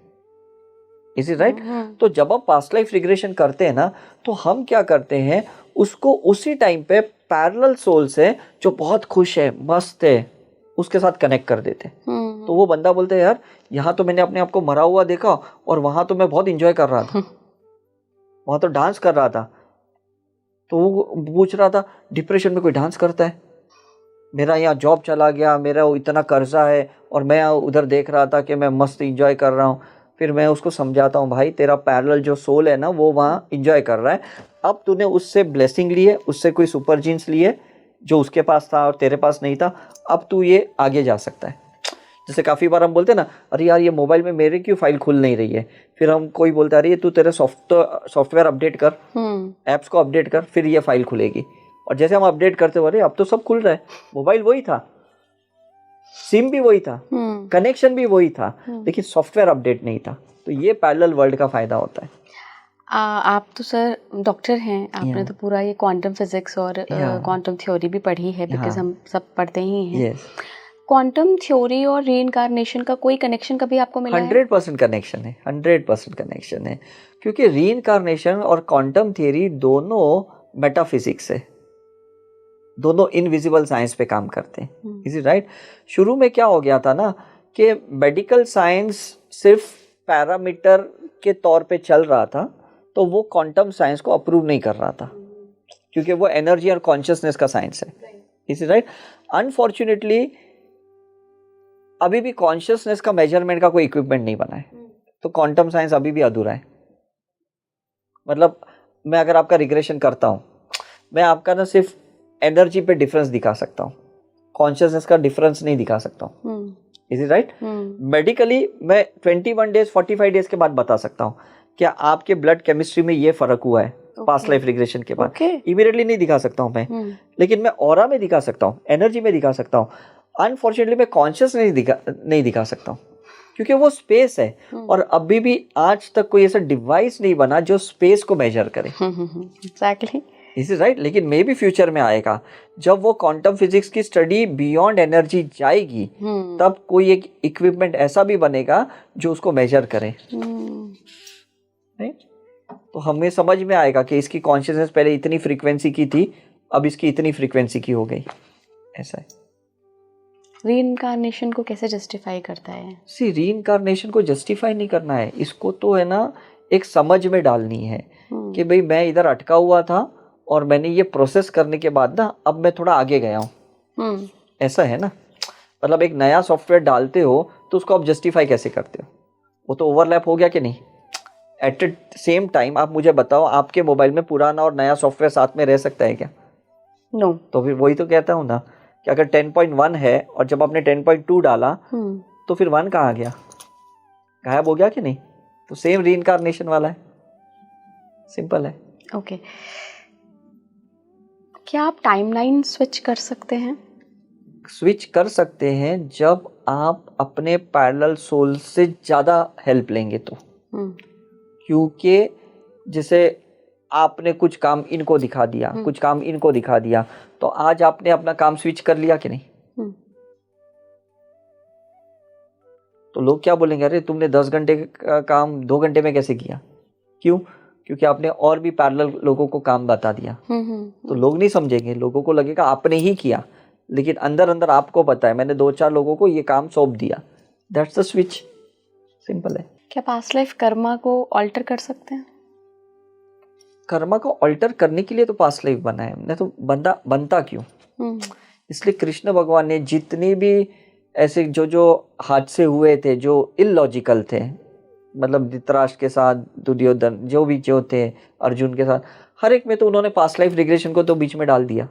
Is it right? तो जब आप पास्ट लाइफ रिग्रेशन करते हैं ना तो हम क्या करते हैं, उसको उसी टाइम पे पैरेलल सोल से जो बहुत खुश है, मस्त है, उसके साथ कनेक्ट कर देते हैं। तो वो बंदा बोलते हैं यार यहाँ तो मैंने अपने आप को मरा हुआ देखा और वहां तो मैं बहुत इंजॉय कर रहा था, वहां तो डांस कर रहा था। तो वो पूछ रहा था डिप्रेशन में कोई डांस करता है? मेरा यहाँ जॉब चला गया, मेरा इतना कर्जा है और मैं उधर देख रहा था कि मैं मस्त इंजॉय कर रहा हूँ। फिर मैं उसको समझाता हूँ भाई तेरा पैरेलल जो सोल है ना वो वहाँ इंजॉय कर रहा है, अब तूने उससे ब्लेसिंग ली है, उससे कोई सुपर जीन्स ली है जो उसके पास था और तेरे पास नहीं था, अब तू ये आगे जा सकता है। जैसे काफ़ी बार हम बोलते हैं ना अरे यार ये मोबाइल में मेरे क्यों फाइल खुल नहीं रही है, फिर हम कोई बोलता है अरे तू तेरे सॉफ्टवेयर अपडेट कर, ऐप्स को अपडेट कर, फिर ये फाइल खुलेगी। और जैसे हम अपडेट करते हुए अब तो सब खुल रहा है, मोबाइल वही था, सिम भी वही था, कनेक्शन भी वही था, लेकिन सॉफ्टवेयर अपडेट नहीं था। तो ये पैरेलल वर्ल्ड का फायदा होता है। आप तो सर डॉक्टर हैं, आपने तो पूरा ये क्वांटम फिजिक्स और क्वांटम थ्योरी भी पढ़ी है, बिकॉज हम सब पढ़ते ही हैं। क्वांटम थ्योरी और रीइंकार्नेशन का कोई कनेक्शन कभी आपको मिला है? 100% कनेक्शन है, 100% कनेक्शन है, क्योंकि रीइंकार्नेशन और क्वांटम थ्योरी दोनों मेटाफिजिक्स है, दोनों इनविजिबल साइंस पे काम करते हैं। Is it right? शुरू में क्या हो गया था ना कि मेडिकल साइंस सिर्फ पैरामीटर के तौर पे चल रहा था, तो वो क्वांटम साइंस को अप्रूव नहीं कर रहा था क्योंकि वो एनर्जी और कॉन्शियसनेस का साइंस है। Is it right? अनफॉर्चुनेटली अभी भी कॉन्शियसनेस का मेजरमेंट का कोई इक्विपमेंट नहीं बना है, तो क्वांटम साइंस अभी भी अधूरा है। मतलब मैं अगर आपका रिग्रेशन करता हूं, मैं आपका ना सिर्फ एनर्जी पे डिफरेंस दिखा सकता हूँ, कॉन्शियसनेस का डिफरेंस नहीं दिखा सकता हूँ। Is it right? मेडिकली मैं 21 डेज 45 डेज के बाद बता सकता हूँ क्या आपके ब्लड केमिस्ट्री में ये फर्क हुआ है पास्ट लाइफ रिग्रेशन के बाद। इमीडिएटली नहीं दिखा सकता हूँ मैं, लेकिन मैं ऑरा में दिखा सकता हूँ, एनर्जी में दिखा सकता हूँ। अनफॉर्चुनेटली मैं कॉन्शियस नहीं दिखा सकता हूँ क्योंकि वो स्पेस है, और अभी भी आज तक कोई ऐसा डिवाइस नहीं बना जो स्पेस को मेजर करे। एग्जैक्टली। Is it right? लेकिन मे भी फ्यूचर में आएगा जब वो क्वांटम फिजिक्स की स्टडी बियॉन्ड एनर्जी जाएगी, तब कोई एक इक्विपमेंट ऐसा भी बनेगा जो उसको मेजर करे। तो हमें समझ में आएगा कि इसकी कॉन्शियसनेस पहले इतनी फ्रीक्वेंसी की थी, अब इसकी इतनी फ्रीक्वेंसी की हो गई। ऐसा है। रीइंकार्नेशन को कैसे जस्टिफाई करता है? रीइंकार्नेशन को जस्टिफाई नहीं करना है, इसको तो है ना एक समझ में डालनी है कि भाई मैं इधर अटका हुआ था और मैंने ये प्रोसेस करने के बाद ना अब मैं थोड़ा आगे गया हूँ। ऐसा है ना, मतलब एक नया सॉफ्टवेयर डालते हो तो उसको आप जस्टिफाई कैसे करते हो? वो तो ओवरलैप हो गया कि नहीं? एट द सेम टाइम आप मुझे बताओ, आपके मोबाइल में पुराना और नया सॉफ्टवेयर साथ में रह सकता है क्या? नो। तो फिर वही तो कहता हूँ ना कि अगर 10.1 है और जब आपने 10.2 डाला तो फिर 1 कहाँ गया? गायब हो गया कि नहीं? तो सेम रीइंकार्नेशन वाला है, सिंपल है। ओके। क्या आप टाइमलाइन स्विच कर सकते हैं? स्विच कर सकते हैं जब आप अपने पैरेलल सोल से ज़्यादा हेल्प लेंगे तो। क्योंकि जैसे आपने कुछ काम इनको दिखा दिया, कुछ काम इनको दिखा दिया, तो आज आपने अपना काम स्विच कर लिया कि नहीं? तो लोग क्या बोलेंगे, अरे तुमने 10 घंटे का काम 2 घंटे में कैसे किया? क्यों? क्योंकि आपने और भी पैरेलल लोगों को काम बता दिया। तो लोग नहीं समझेंगे, लोगों को लगेगा आपने ही किया, लेकिन अंदर अंदर आपको पता है मैंने 2-4 लोगों को ये काम सौंप दिया। That's the switch. सिंपल है। क्या पास्ट लाइफ कर्मा को ऑल्टर कर सकते हैं? कर्मा को ऑल्टर करने के लिए तो पास्ट लाइफ बना है, नहीं तो बनता क्यों? इसलिए कृष्ण भगवान ने जितनी भी ऐसे जो हादसे हुए थे जो इलॉजिकल थे, मतलब धृतराष्ट्र के साथ, दुर्योधन, जो थे, अर्जुन के साथ, हर एक में तो उन्होंने पास्ट लाइफ रिग्रेशन को तो बीच में डाल दिया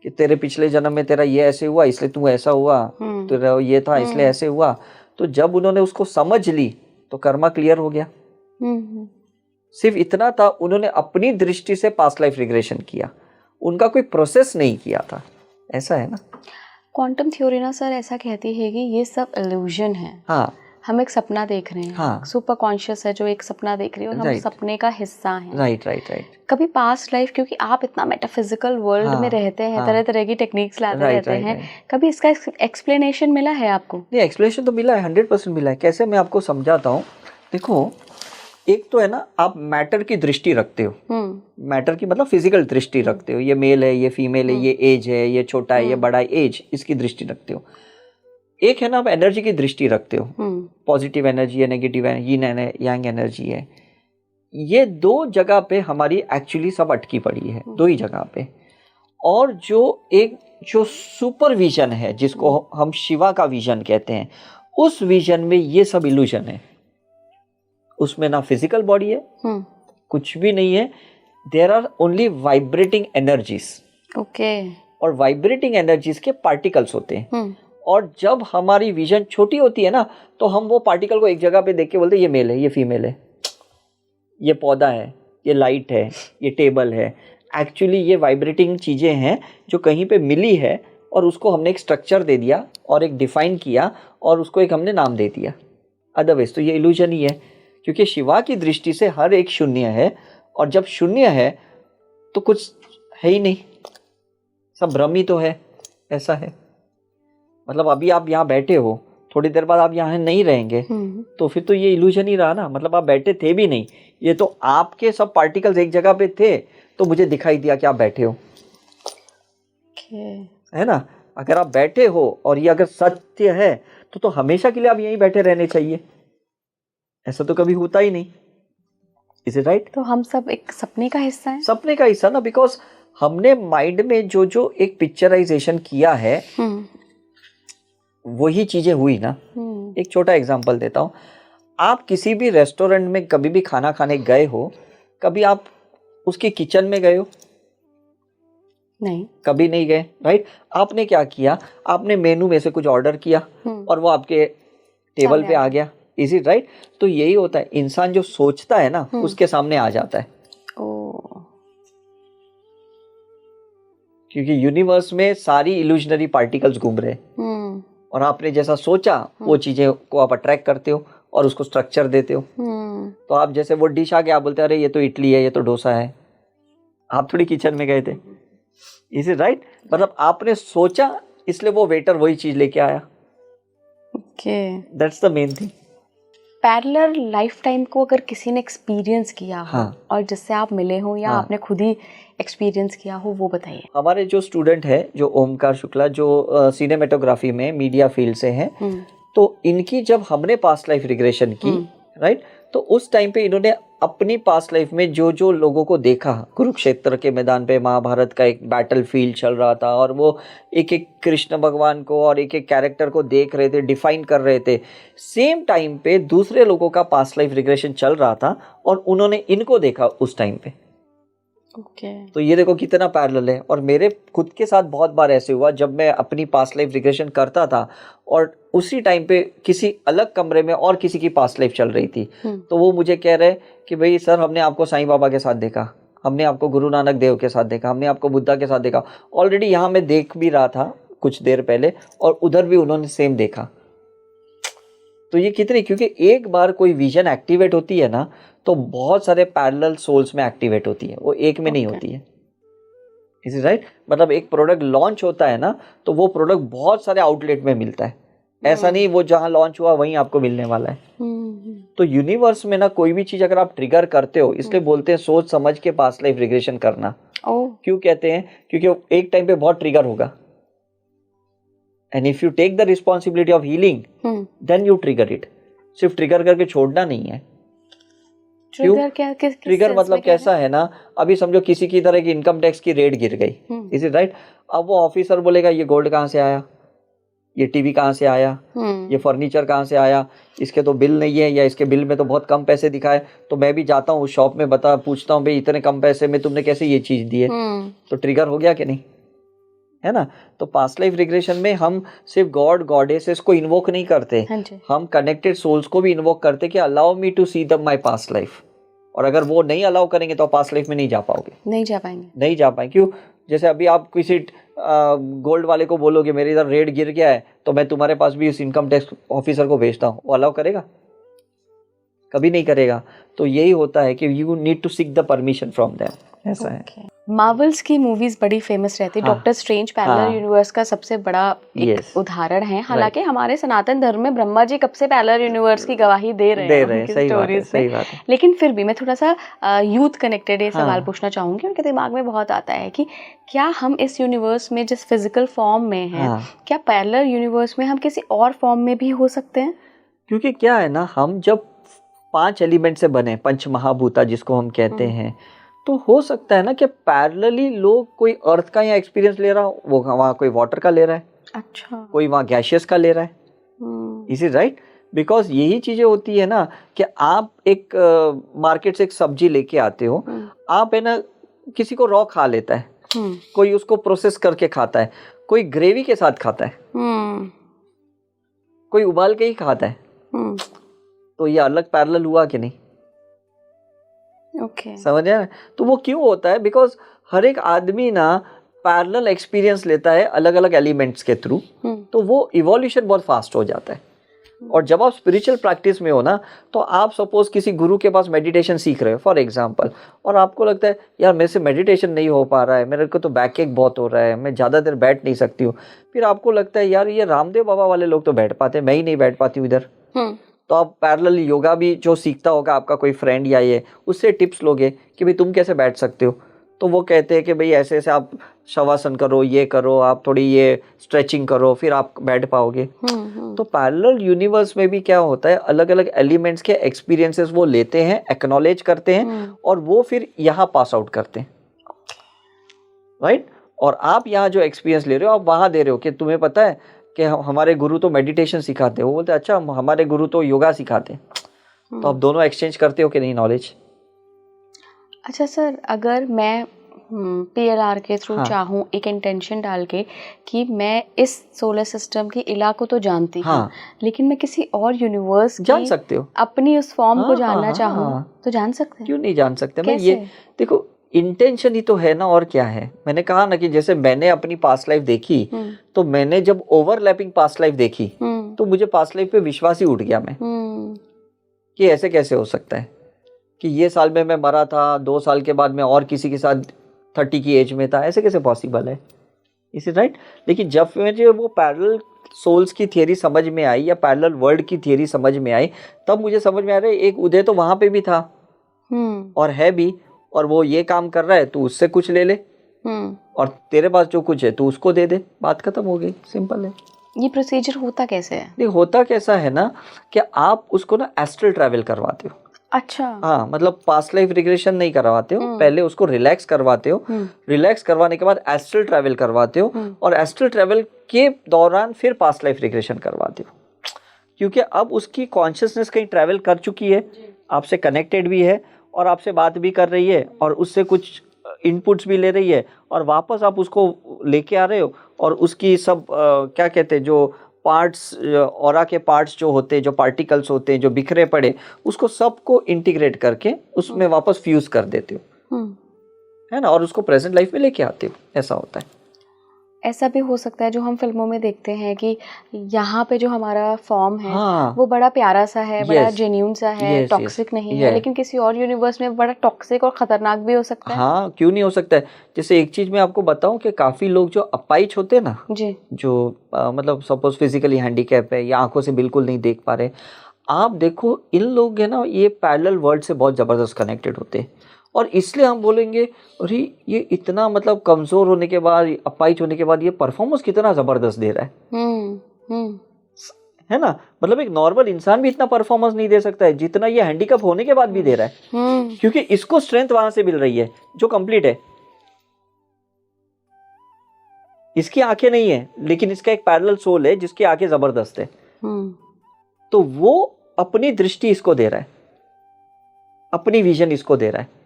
कि तेरे पिछले जन्म में तेरा ये ऐसे हुआ इसलिए तू ऐसा हुआ, तेरा ये था इसलिए ऐसे हुआ। तो जब उन्होंने उसको समझ ली तो कर्मा क्लियर हो गया। सिर्फ इतना था, उन्होंने अपनी दृष्टि से पास्ट लाइफ रिग्रेशन किया, उनका कोई प्रोसेस नहीं किया था। ऐसा है ना। क्वांटम थ्योरी ना सर ऐसा कहती है कि ये सब इल्यूजन है। हाँ, हम एक सपना देख रहे हैं। हाँ, सुपर कॉन्शियस है जो एक सपना देख रही है और हम सपने का हिस्सा हैं। राइट। कभी पास्ट लाइफ, क्योंकि आप इतना मेटाफिजिकल वर्ल्ड में रहते हैं, तरह तरह की टेक्निक्स लाते रहते हैं, कभी इसका एक्सप्लेनेशन मिला है आपको? नहीं, एक्सप्लेनेशन तो मिला है, 100% मिला है। कैसे, मैं आपको समझाता हूँ। देखो, एक तो है ना, आप मैटर की दृष्टि रखते हो, मैटर की मतलब फिजिकल दृष्टि रखते हो, ये मेल है, ये फीमेल है, ये एज है, ये छोटा है, ये बड़ा है, एज, इसकी दृष्टि रखते हो। एक है ना, आप एनर्जी की दृष्टि रखते हो, पॉजिटिव एनर्जी है, नेगेटिव है, यिन एंड यांग एनर्जी है। ये 2 जगह पे हमारी एक्चुअली सब अटकी पड़ी है, 2 ही जगह पे। और जो सुपर विजन है, जिसको हम शिवा का विजन कहते हैं, उस विजन में ये सब इल्यूजन है। उसमें ना फिजिकल बॉडी है, कुछ भी नहीं है, there are only vibrating energies. Okay. और वाइब्रेटिंग एनर्जीज के पार्टिकल्स होते हैं। और जब हमारी विजन छोटी होती है ना, तो हम वो पार्टिकल को एक जगह पे देख के बोलते हैं ये मेल है, ये फीमेल है, ये पौधा है, ये लाइट है, ये टेबल है। एक्चुअली ये वाइब्रेटिंग चीज़ें हैं जो कहीं पे मिली है, और उसको हमने एक स्ट्रक्चर दे दिया और एक डिफाइन किया और उसको एक हमने नाम दे दिया। अदरवाइज तो ये इल्यूजन ही है, क्योंकि शिवा की दृष्टि से हर एक शून्य है, और जब शून्य है तो कुछ है ही नहीं, सब भ्रम ही तो है। ऐसा है। मतलब अभी आप यहाँ बैठे हो, थोड़ी देर बाद आप यहाँ नहीं रहेंगे, तो फिर तो ये इल्यूजन ही रहा ना। मतलब आप बैठे थे भी नहीं, ये तो आपके सब पार्टिकल्स एक जगह पे थे, तो मुझे दिखाई दिया कि आप बैठे हो। है ना। अगर आप बैठे हो और ये अगर सत्य है, तो हमेशा के लिए आप यहीं बैठे रहने चाहिए। ऐसा तो कभी होता ही नहीं। Is it right? तो हम सब एक सपने का हिस्सा हैं। सपने का हिस्सा ना, बिकॉज हमने माइंड में जो एक पिक्चराइजेशन किया है, वही चीजें हुई ना। एक छोटा एग्जांपल देता हूँ। आप किसी भी रेस्टोरेंट में कभी भी खाना खाने गए हो, कभी आप उसके किचन में गए हो? नहीं, कभी नहीं गए, राइट। आपने क्या किया, आपने मेनू में से कुछ ऑर्डर किया और वो आपके टेबल पे आ गया। Is it right? तो यही होता है, इंसान जो सोचता है ना, उसके सामने आ जाता है। क्योंकि यूनिवर्स में सारी इल्यूजनरी पार्टिकल्स घूम रहे हैं, और आपने जैसा सोचा वो चीजें को आप अट्रैक्ट करते हो और उसको स्ट्रक्चर देते हो। तो आप जैसे वो डिश आ गया, आप बोलते हैं अरे ये तो इडली है, ये तो डोसा है। आप थोड़ी किचन में गए थे। Is it right? मतलब आपने सोचा, इसलिए वो वेटर वही चीज लेके आया। Okay, that's the main thing. Parallel life time को अगर किसी ने एक्सपीरियंस किया हो, और जिससे आप मिले हो या आपने खुद ही एक्सपीरियंस किया हो, वो बताइए। हमारे जो स्टूडेंट है, जो ओमकार शुक्ला, जो सिनेमेटोग्राफी में मीडिया फील्ड से हैं, तो इनकी जब हमने पास्ट लाइफ रिग्रेशन की, राइट, तो उस टाइम पे इन्होंने अपनी पास्ट लाइफ में जो लोगों को देखा, कुरुक्षेत्र के मैदान पे महाभारत का एक बैटल फील्ड चल रहा था, और वो एक एक कृष्ण भगवान को और एक एक कैरेक्टर को देख रहे थे, डिफाइन कर रहे थे। सेम टाइम पे दूसरे लोगों का पास्ट लाइफ रिग्रेशन चल रहा था, और उन्होंने इनको देखा उस टाइम पे। तो ये देखो कितना पैरेलल है। और मेरे खुद के साथ बहुत बार ऐसे हुआ, जब मैं अपनी पास्ट लाइफ रिग्रेशन करता था और उसी टाइम पे किसी अलग कमरे में और किसी की पास्ट लाइफ चल रही थी, तो वो मुझे कह रहे कि भाई सर, हमने आपको साईं बाबा के साथ देखा, हमने आपको गुरु नानक देव के साथ देखा, हमने आपको बुद्धा के साथ देखा। ऑलरेडी यहाँ मैं देख भी रहा था कुछ देर पहले, और उधर भी उन्होंने सेम देखा। तो ये कितनी, क्योंकि एक बार कोई विजन एक्टिवेट होती है ना तो बहुत सारे पैरेलल सोल्स में एक्टिवेट होती है, वो एक में नहीं होती है। Is it right? मतलब एक प्रोडक्ट लॉन्च होता है ना तो वो प्रोडक्ट बहुत सारे आउटलेट में मिलता है, ऐसा नहीं वो जहां लॉन्च हुआ वहीं आपको मिलने वाला है। तो यूनिवर्स में ना कोई भी चीज अगर आप ट्रिगर करते हो, इसलिए बोलते हैं सोच समझ के पास्ट लाइफ रिग्रेशन करना। क्यों कहते हैं? क्योंकि एक टाइम पे बहुत ट्रिगर होगा, and if you take the responsibility of healing then you trigger it. सिर्फ ट्रिगर करके छोड़ना नहीं है। ट्रिगर क्या? ट्रिगर मतलब कैसा है ना, अभी समझो किसी की तरह की इनकम टैक्स की रेट गिर गई, इज इट राइट? अब वो ऑफिसर बोलेगा ये गोल्ड कहाँ से आया, ये टीवी कहाँ से आया, ये फर्नीचर कहाँ से आया, इसके तो बिल नहीं है, या इसके बिल में तो बहुत कम पैसे दिखाए। तो मैं भी जाता हूँ उस शॉप में, पूछता हूँ भाई इतने कम पैसे में तुमने कैसे ये चीज दी है? तो ट्रिगर हो गया कि नहीं, है ना? तो पास्ट लाइफ रिग्रेशन में हम सिर्फ गॉड गॉडेसेस को इन्वोक नहीं करते, हम कनेक्टेड सोल्स को भी इन्वोक करते कि allow me to see the my past life. और अगर वो नहीं अलाउ करेंगे तो आप पास्ट लाइफ में नहीं जा पाओगे, नहीं जा पाएंगे। क्यों? जैसे अभी आप किसी गोल्ड वाले को बोलोगे मेरे इधर रेट गिर गया है तो मैं तुम्हारे पास भी उस इनकम टैक्स ऑफिसर को भेजता हूँ, वो अलाउ करेगा? कभी नहीं करेगा। तो यही होता है कि you need to seek the permission from them, ऐसा है। मार्वल्स की मूवीज बड़ी फेमस रहती है। डॉक्टर स्ट्रेंज पैरेलल यूनिवर्स का सबसे बड़ा एक उदाहरण है। हालांकि हमारे सनातन धर्म में ब्रह्मा जी कब से पैरेलल यूनिवर्स की गवाही दे रहे हैं स्टोरीज में। लेकिन फिर भी मैं थोड़ा सा यूथ कनेक्टेड ये सवाल पूछना चाहूंगी। उनके दिमाग में बहुत आता है कि क्या हम इस यूनिवर्स में जिस फिजिकल फॉर्म में हैं, क्या पैरेलल यूनिवर्स में हम किसी और फॉर्म में भी हो सकते हैं? क्योंकि क्या है ना, हम जब 5 एलिमेंट से बने, पंच महाभूता जिसको हम कहते हैं, तो हो सकता है ना कि पैरेलली लोग कोई अर्थ का या एक्सपीरियंस ले रहा हो, वो वहाँ कोई वाटर का ले रहा है, अच्छा, कोई वहाँ गैशियस का ले रहा है। Is it right? बिकॉज यही चीजें होती है ना कि आप एक मार्केट से एक सब्जी लेके आते हो, आप है ना किसी को रॉ खा लेता है, कोई उसको प्रोसेस करके खाता है, कोई ग्रेवी के साथ खाता है, कोई उबाल के ही खाता है। तो ये अलग पैरेलल हुआ कि नहीं? समझ आया? तो वो क्यों होता है? बिकॉज हर एक आदमी ना पैरेलल एक्सपीरियंस लेता है अलग अलग एलिमेंट्स के थ्रू, तो वो इवोल्यूशन बहुत फास्ट हो जाता है। और जब आप स्पिरिचुअल प्रैक्टिस में हो ना, तो आप सपोज किसी गुरु के पास मेडिटेशन सीख रहे हो फॉर एग्जांपल, और आपको लगता है यार मेरे से मेडिटेशन नहीं हो पा रहा है, मेरे को तो बैक एक बहुत हो रहा है, मैं ज़्यादा देर बैठ नहीं सकती हूँ। फिर आपको लगता है यार ये रामदेव बाबा वाले लोग तो बैठ पाते हैं, मैं ही नहीं बैठ पाती हूँ इधर। तो आप पैरेलल योगा भी जो सीखता होगा आपका कोई फ्रेंड या ये, उससे टिप्स लोगे कि भाई तुम कैसे बैठ सकते हो, तो वो कहते हैं कि भाई ऐसे ऐसे आप शवासन करो, ये करो, आप थोड़ी ये स्ट्रेचिंग करो, फिर आप बैठ पाओगे। तो पैरेलल यूनिवर्स में भी क्या होता है, अलग अलग एलिमेंट्स के एक्सपीरियंसेस वो लेते हैं, एक्नॉलेज करते हैं, और वो फिर यहाँ पास आउट करते हैं, राइट? और आप यहाँ जो एक्सपीरियंस ले रहे हो आप वहाँ दे रहे हो कि तुम्हें पता है कि हमारे गुरु तो मेडिटेशन सिखाते हैं, वो बोलते हैं अच्छा हमारे गुरु तो योगा सिखाते हैं। तो आप दोनों एक्सचेंज करते हो कि नहीं नॉलेज? अच्छा सर, अगर मैं PLR के थ्रू चाहूँ एक इंटेंशन डाल के कि मैं इस सोलर सिस्टम की इला को तो जानती हूँ, लेकिन मैं किसी और यूनिवर्स जान सकते हो, अपनी उस फॉर्म को जानना चाहूँ तो जान सकते हैं? क्यों नहीं जान सकते? मैं ये देखो, इंटेंशन ही तो है ना, और क्या है? मैंने कहा ना कि जैसे मैंने अपनी पास्ट लाइफ देखी, तो मैंने जब ओवरलैपिंग पास्ट लाइफ देखी तो मुझे पास्ट लाइफ पे विश्वास ही उठ गया मैं कि ऐसे कैसे हो सकता है कि ये साल में मैं मरा था, 2 साल के बाद मैं और किसी के साथ 30 की एज में था, ऐसे कैसे पॉसिबल है? Is it right? लेकिन जब मुझे वो पैरेलल सोल्स की थियरी समझ में आई या पैरेलल वर्ल्ड की थियरी समझ में आई, तब मुझे समझ में आ रहा है एक उदय तो वहां पे भी था और है भी, और वो ये काम कर रहा है, तू उससे कुछ ले ले, और तेरे पास जो कुछ है तू उसको दे दे, बात खत्म हो गई, सिंपल है। ये प्रोसीजर होता कैसे है? नहीं, होता कैसा है ना कि आप उसको ना एस्ट्रल ट्रैवल करवाते हो। अच्छा, हाँ, मतलब पास्ट लाइफ रिग्रेशन नहीं करवाते हो, पहले उसको रिलैक्स करवाते हो, रिलैक्स करवाने के बाद एस्ट्रल ट्रैवल करवाते हो, और एस्ट्रल ट्रैवल के दौरान फिर पास्ट लाइफ रिग्रेशन करवाते हो, क्योंकि अब उसकी कॉन्शियसनेस कहीं ट्रैवल कर चुकी है, आपसे कनेक्टेड भी है और आपसे बात भी कर रही है और उससे कुछ इनपुट्स भी ले रही है, और वापस आप उसको लेके आ रहे हो और उसकी सब क्या कहते हैं जो पार्ट्स, ऑरा के पार्ट्स जो होते हैं, जो पार्टिकल्स होते हैं जो बिखरे पड़े, उसको सबको इंटीग्रेट करके उसमें वापस फ्यूज कर देते हो, है ना, और उसको प्रेजेंट लाइफ में लेके आते हो, ऐसा होता है। ऐसा भी हो सकता है जो हम फिल्मों में देखते हैं कि यहाँ पे जो हमारा फॉर्म है हाँ वो बड़ा प्यारा सा है, बड़ा यस जेन्यून सा है, यस यस टॉक्सिक नहीं है, ये लेकिन किसी और यूनिवर्स में बड़ा टॉक्सिक और खतरनाक भी हो सकता है। हाँ क्यों नहीं हो सकता है। जैसे एक चीज मैं आपको बताऊं कि काफी लोग जो अपाइच होते हैं ना, जी। जो मतलब सपोज फिजिकली हैंडीकैप है या आंखों से बिल्कुल नहीं देख पा रहे, आप देखो इन लोग है ना ये पैरेलल वर्ल्ड से बहुत जबरदस्त कनेक्टेड होते हैं। और इसलिए हम बोलेंगे अरे ये इतना मतलब कमजोर होने के बाद, अपाइच होने के बाद ये परफॉर्मेंस कितना जबरदस्त दे रहा है। हम्म। है ना, मतलब एक नॉर्मल इंसान भी इतना परफॉर्मेंस नहीं दे सकता है जितना ये हैंडीकैप होने के बाद भी दे रहा है, क्योंकि इसको स्ट्रेंथ वहां से मिल रही है जो कंप्लीट है। इसकी आंखें नहीं है लेकिन इसका एक पैरेलल सोल है जिसकी आंखें जबरदस्त है। तो वो अपनी दृष्टि इसको दे रहा है, अपनी विजन इसको दे रहा है।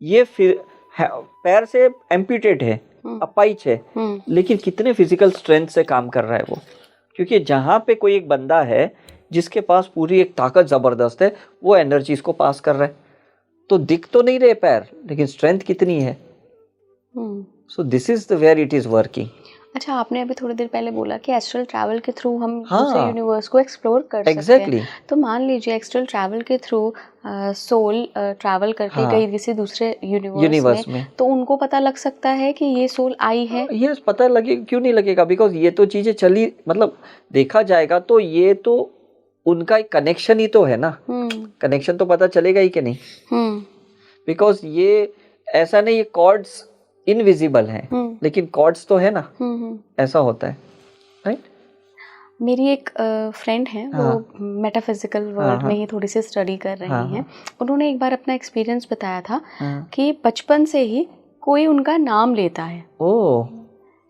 ये फिर पैर से एम्प्यूटेड है, अपाइच है, लेकिन कितने फिजिकल स्ट्रेंथ से काम कर रहा है वो। क्योंकि जहां पे कोई एक बंदा है जिसके पास पूरी एक ताकत जबरदस्त है, वो एनर्जी इसको पास कर रहा है। तो दिख तो नहीं रहे पैर, लेकिन स्ट्रेंथ कितनी है। So this is the where it is working. अच्छा, आपने अभी थोड़ी देर पहले बोला कि एस्ट्रल ट्रैवल के थ्रू हम हाँ, दूसरे यूनिवर्स को एक्सप्लोर कर exactly. सकते हैं। तो मान लीजिए एस्ट्रल ट्रैवल के थ्रू सोल ट्रैवल करके हाँ, गई किसी दूसरे यूनिवर्स में, तो उनको पता लग सकता है कि ये सोल आई है। ये पता लगे, क्यों नहीं लगेगा, बिकॉज ये तो चीजें चली, मतलब देखा जाएगा तो ये तो उनका एक कनेक्शन ही तो है ना। कनेक्शन तो पता चलेगा ही कि नहीं, बिकॉज ये ऐसा नहीं, ये कॉर्ड्स इनविजिबल हैं लेकिन कॉर्ड्स तो है ना, ऐसा होता है, राइट। मेरी एक फ्रेंड है, वो मेटाफिजिकल वर्ल्ड में ही थोड़ी सी स्टडी कर रही हैं। उन्होंने एक बार अपना एक्सपीरियंस बताया था कि बचपन से ही कोई उनका नाम लेता है,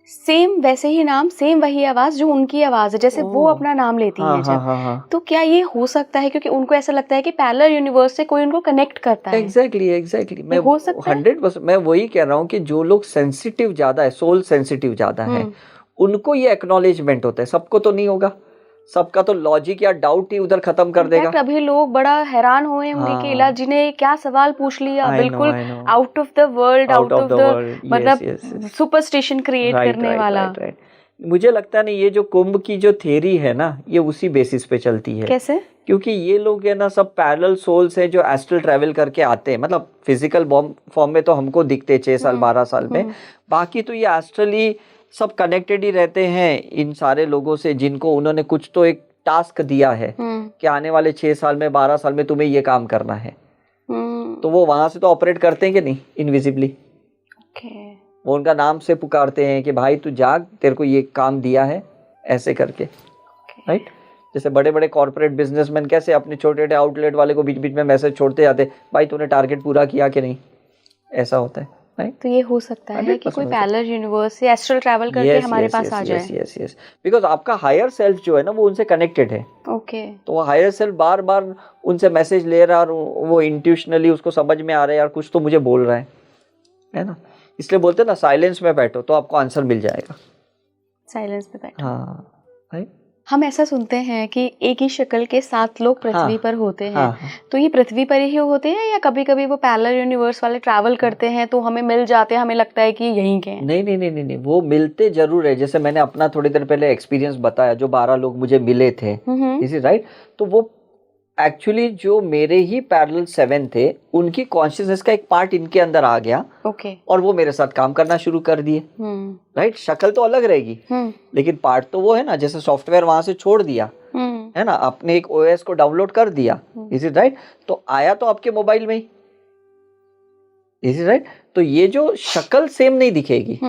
सेम वैसे ही नाम, सेम वही आवाज जो उनकी आवाज है, जैसे वो अपना नाम लेती हैं जब। तो क्या ये हो सकता है, क्योंकि उनको ऐसा लगता है कि पैरेलल यूनिवर्स से कोई उनको कनेक्ट करता है। एग्जैक्टली मैं हो सकता है 100%, मैं वही कह रहा हूँ कि जो लोग सेंसिटिव ज्यादा है, सोल सेंसिटिव ज्यादा है, उनको ये एक्नॉलेजमेंट होता है। सबको तो नहीं होगा, सबका तो लॉजिक या डाउट ही उधर खत्म कर देगा। अभी लोग बड़ा हैरान हुए होंगे कि इलाज जिन्हें क्या सवाल पूछ लिया, बिल्कुल out of the world, out of the मतलब सुपरस्टिशन क्रिएट करने वाला। मुझे लगता नहीं, ये जो कुंभ की जो थ्योरी है ना, ये उसी बेसिस पे चलती है। कैसे? क्योंकि ये लोग है ना सब पैरेलल सोल्स हैं जो एस्ट्रल ट्रैवल करके आते हैं। मतलब फिजिकल फॉर्म में तो हमको दिखते 6 साल 12 साल में, बाकी तो ये एस्ट्रली सब कनेक्टेड ही रहते हैं इन सारे लोगों से, जिनको उन्होंने कुछ तो एक टास्क दिया है कि आने वाले 6 साल में 12 साल में तुम्हें ये काम करना है। तो वो वहां से तो ऑपरेट करते हैं कि नहीं, इनविजिबली। वो उनका नाम से पुकारते हैं कि भाई तू जाग, तेरे को ये काम दिया है, ऐसे करके, राइट। जैसे बड़े बड़े कॉर्पोरेट बिजनेसमैन कैसे अपने छोटे छोटे आउटलेट वाले को बीच बीच में मैसेज छोड़ते जाते, भाई तूने टारगेट पूरा किया कि नहीं, ऐसा होता है। तो ये हो सकता है कि कोई पैरेलल यूनिवर्स से एस्ट्रल ट्रैवल करके हमारे पास आ जाए। यस बिकॉज आपका हायर सेल्फ जो है ना वो उनसे कनेक्टेड है। तो वो हायर सेल्फ बार बार उनसे मैसेज ले रहा है और वो इंट्यूशनली उसको समझ में आ रहा है यार कुछ तो मुझे बोल रहा है ना। इसलिए बोलते हैं ना साइलेंस में बैठो तो आपको आंसर मिल जाएगा। साइलेंस में बैठो, हाँ राइट। हम ऐसा सुनते हैं कि एक ही शक्ल के 7 लोग पृथ्वी पर होते हैं। तो ये पृथ्वी पर ही होते हैं या कभी कभी वो पैरेलल यूनिवर्स वाले ट्रैवल करते हैं तो हमें मिल जाते हैं, हमें लगता है कि यहीं के हैं? नहीं, वो मिलते जरूर है। जैसे मैंने अपना थोड़ी देर पहले एक्सपीरियंस बताया, जो 12 लोग मुझे मिले थे, इज इट राइट। तो वो एक्चुअली जो मेरे ही पैरेलल 7 थे, उनकी कॉन्शियसनेस का एक पार्ट इनके अंदर आ गया, और वो मेरे साथ काम करना शुरू कर दिए, राइट। शक्ल तो अलग रहेगी लेकिन पार्ट तो वो है ना। जैसे सॉफ्टवेयर वहां से छोड़ दिया है ना, आपने एक ओएस को डाउनलोड कर दिया, इज इट राइट, तो आया तो आपके मोबाइल में ही, इज इट राइट। तो ये जो शक्ल सेम नहीं दिखेगी,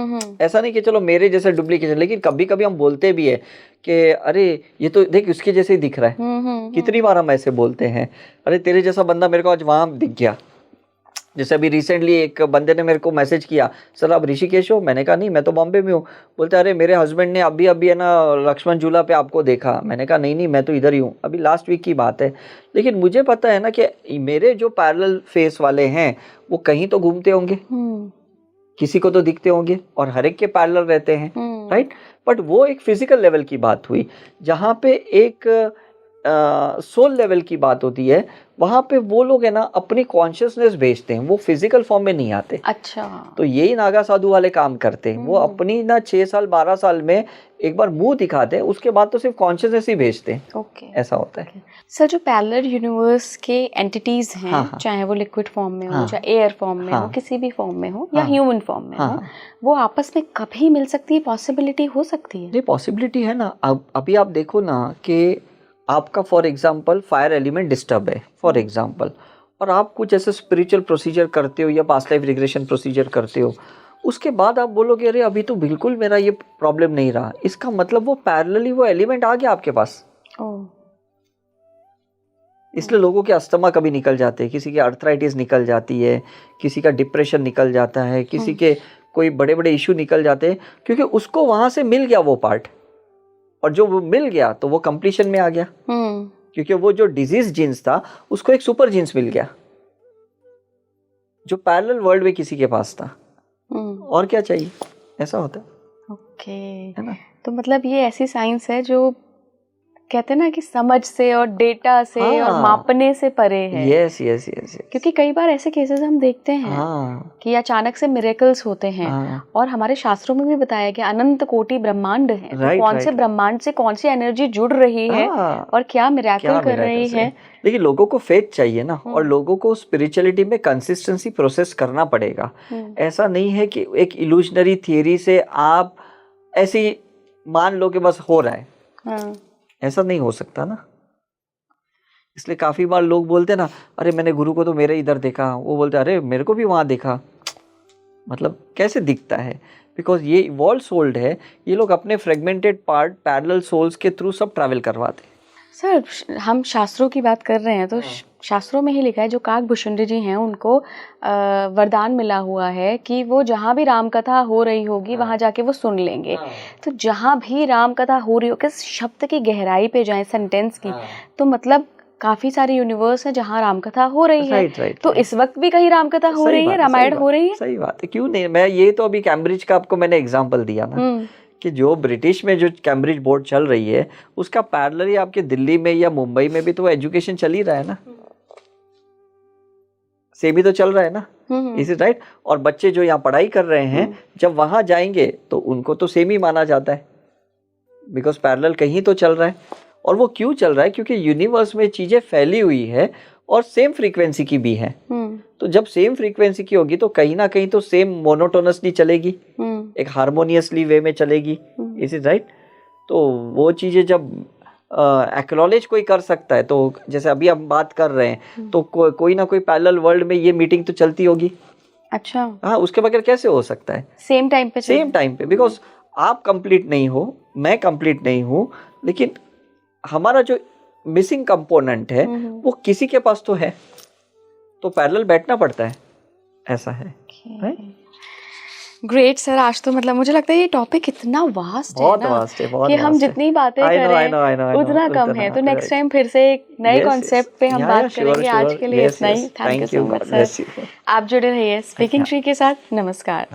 ऐसा नहीं कि चलो मेरे जैसा डुप्लीकेशन, लेकिन कभी कभी हम बोलते भी है कि अरे ये तो देख उसके जैसे ही दिख रहा है। कितनी बार हम ऐसे बोलते हैं, अरे तेरे जैसा बंदा मेरे को आज वहां दिख गया। जैसे अभी रिसेंटली एक बंदे ने मेरे को मैसेज किया, सर आप ऋषिकेश हो? मैंने कहा नहीं, मैं तो बॉम्बे में हूँ। बोलते अरे मेरे हस्बैंड ने अभी अभी है ना लक्ष्मण झूला पे आपको देखा। मैंने कहा नहीं, मैं तो इधर ही हूँ, अभी लास्ट वीक की बात है। लेकिन मुझे पता है ना कि मेरे जो पैरेलल फेस वाले हैं वो कहीं तो घूमते होंगे, किसी को तो दिखते होंगे, और हर एक के पैरेलल रहते हैं, राइट। बट वो एक फिजिकल लेवल की बात हुई। जहाँ पे एक सोल लेवल की बात होती है, वहाँ पे वो लोग है ना अपनी कॉन्शियसनेस भेजते हैं, वो फिजिकल फॉर्म में नहीं आते। अच्छा। तो यही नागा साधु वाले काम करते हैं, वो अपनी ना 6 साल 12 साल में एक बार मुंह दिखाते हैं, उसके बाद तो सिर्फ कॉन्शियसनेस ही भेजते हैं। ओके। ऐसा होता है। सर, जो पैरेलल यूनिवर्स के एंटिटीज हैं, हाँ, हाँ, चाहे वो लिक्विड फॉर्म में हो, हाँ, चाहे एयर फॉर्म में हाँ, हो, किसी भी फॉर्म में हो, या हाँ, ह्यूमन फॉर्म में हाँ, हो, हाँ, वो आपस में कभी मिल सकती है? पॉसिबिलिटी हो सकती है? ये पॉसिबिलिटी है ना। अब अभी आप देखो ना कि आपका for example fire element disturb है फॉर एग्जांपल, और आप कुछ ऐसे स्पिरिचुअल प्रोसीजर करते हो या पास्ट लाइफ रिग्रेशन प्रोसीजर करते हो, उसके बाद आप बोलोगे अरे अभी तो बिल्कुल मेरा ये प्रॉब्लम नहीं रहा, इसका मतलब वो पैरेलली वो एलिमेंट आ गया आपके पास। इसलिए लोगों के अस्थमा कभी निकल जाते हैं, किसी के अर्थराइटिस निकल जाती है, किसी का डिप्रेशन निकल जाता है, किसी के कोई बड़े बड़े इश्यू निकल जाते हैं, क्योंकि उसको वहां से मिल गया वो पार्ट, और जो वो मिल गया तो वो कंप्लीशन में आ गया। क्योंकि वो जो डिजीज जीन्स था उसको एक सुपर जीन्स मिल गया जो पैरेलल वर्ल्ड में किसी के पास था। और क्या चाहिए? ऐसा होता है। ओके, है ना। तो मतलब ये ऐसी साइंस है जो कहते हैं ना कि समझ से और डेटा से और मापने से परे है। Yes yes yes. क्योंकि कई बार ऐसे केसेस हम देखते हैं कि अचानक से मिरेकल्स होते हैं, और हमारे शास्त्रों में भी बताया गया अनंत कोटि ब्रह्मांड है, तो कौन से ब्रह्मांड से कौन सी एनर्जी जुड़ रही है और क्या मिरेकल कर रही है। लेकिन लोगों को फेथ चाहिए ना, और लोगों को स्पिरिचुअलिटी में कंसिस्टेंसी प्रोसेस करना पड़ेगा। ऐसा नहीं है कि एक इल्यूजनरी थियरी से आप ऐसी मान लो कि बस हो रहा है। ऐसा नहीं हो सकता ना। इसलिए काफी बार लोग बोलते हैं ना, अरे मैंने गुरु को तो मेरे इधर देखा, वो बोलते अरे मेरे को भी वहां देखा। मतलब कैसे दिखता है? बिकॉज ये इवॉल्व सोल्ड है, ये लोग अपने फ्रेगमेंटेड पार्ट पैरेलल सोल्स के थ्रू सब ट्रैवल करवाते हैं। सर, हम शास्त्रों की बात कर रहे हैं तो शास्त्रों में ही लिखा है, जो काकभूषुंडी जी हैं उनको वरदान मिला हुआ है कि वो जहाँ भी राम कथा हो रही होगी वहाँ जाके वो सुन लेंगे। तो जहाँ भी राम कथा हो रही हो, किस शब्द की गहराई पे जाए, सेंटेंस की, तो मतलब काफी सारे यूनिवर्स है जहाँ रामकथा हो रही है। तो इस वक्त भी कहीं रामकथा हो रही है, रामायण हो रही है। सही बात है, क्यों नहीं। मैं ये तो अभी कैम्ब्रिज का आपको मैंने एग्जांपल दिया ना, कि जो ब्रिटिश में जो कैम्ब्रिज बोर्ड चल रही है उसका पैरेलली आपके दिल्ली में या मुंबई में भी तो एजुकेशन चल ही रहा है ना, से भी तो चल रहा है ना। Is it right? और बच्चे जो यहाँ पढ़ाई कर रहे हैं जब वहां जाएंगे तो उनको तो सेम ही माना जाता है, बिकॉज पैरेलल कहीं तो चल रहा है। और वो क्यों चल रहा है? क्योंकि यूनिवर्स में चीजें फैली हुई है और सेम फ्रीक्वेंसी की भी है। तो जब सेम फ्रीक्वेंसी की होगी तो कहीं ना कहीं तो सेम मोनोटोनसली चलेगी, एक हार्मोनियसली वे में चलेगी। Is it right? तो वो चीजें जब एक्नॉलेज कोई कर सकता है, तो जैसे अभी हम बात कर रहे हैं तो कोई ना कोई पैरेलल वर्ल्ड में ये मीटिंग तो चलती होगी। अच्छा। हाँ, उसके बगैर कैसे हो सकता है? सेम टाइम पे बिकॉज आप कंप्लीट नहीं हो, मैं कंप्लीट नहीं हूँ, लेकिन हमारा जो मिसिंग कंपोनेंट है वो किसी के पास तो है, तो पैरेलल बैठना पड़ता है। ऐसा है। ग्रेट सर, आज तो मतलब मुझे लगता है ये टॉपिक इतना वास्ट है ना कि हम जितनी बातें करें उतना कम है। तो नेक्स्ट टाइम फिर से एक नए कॉन्सेप्ट पे हम बात करेंगे। आज के लिए इतना ही। Thank you so much sir. आप जुड़े रहिए स्पीकिंग ट्री के साथ। नमस्कार।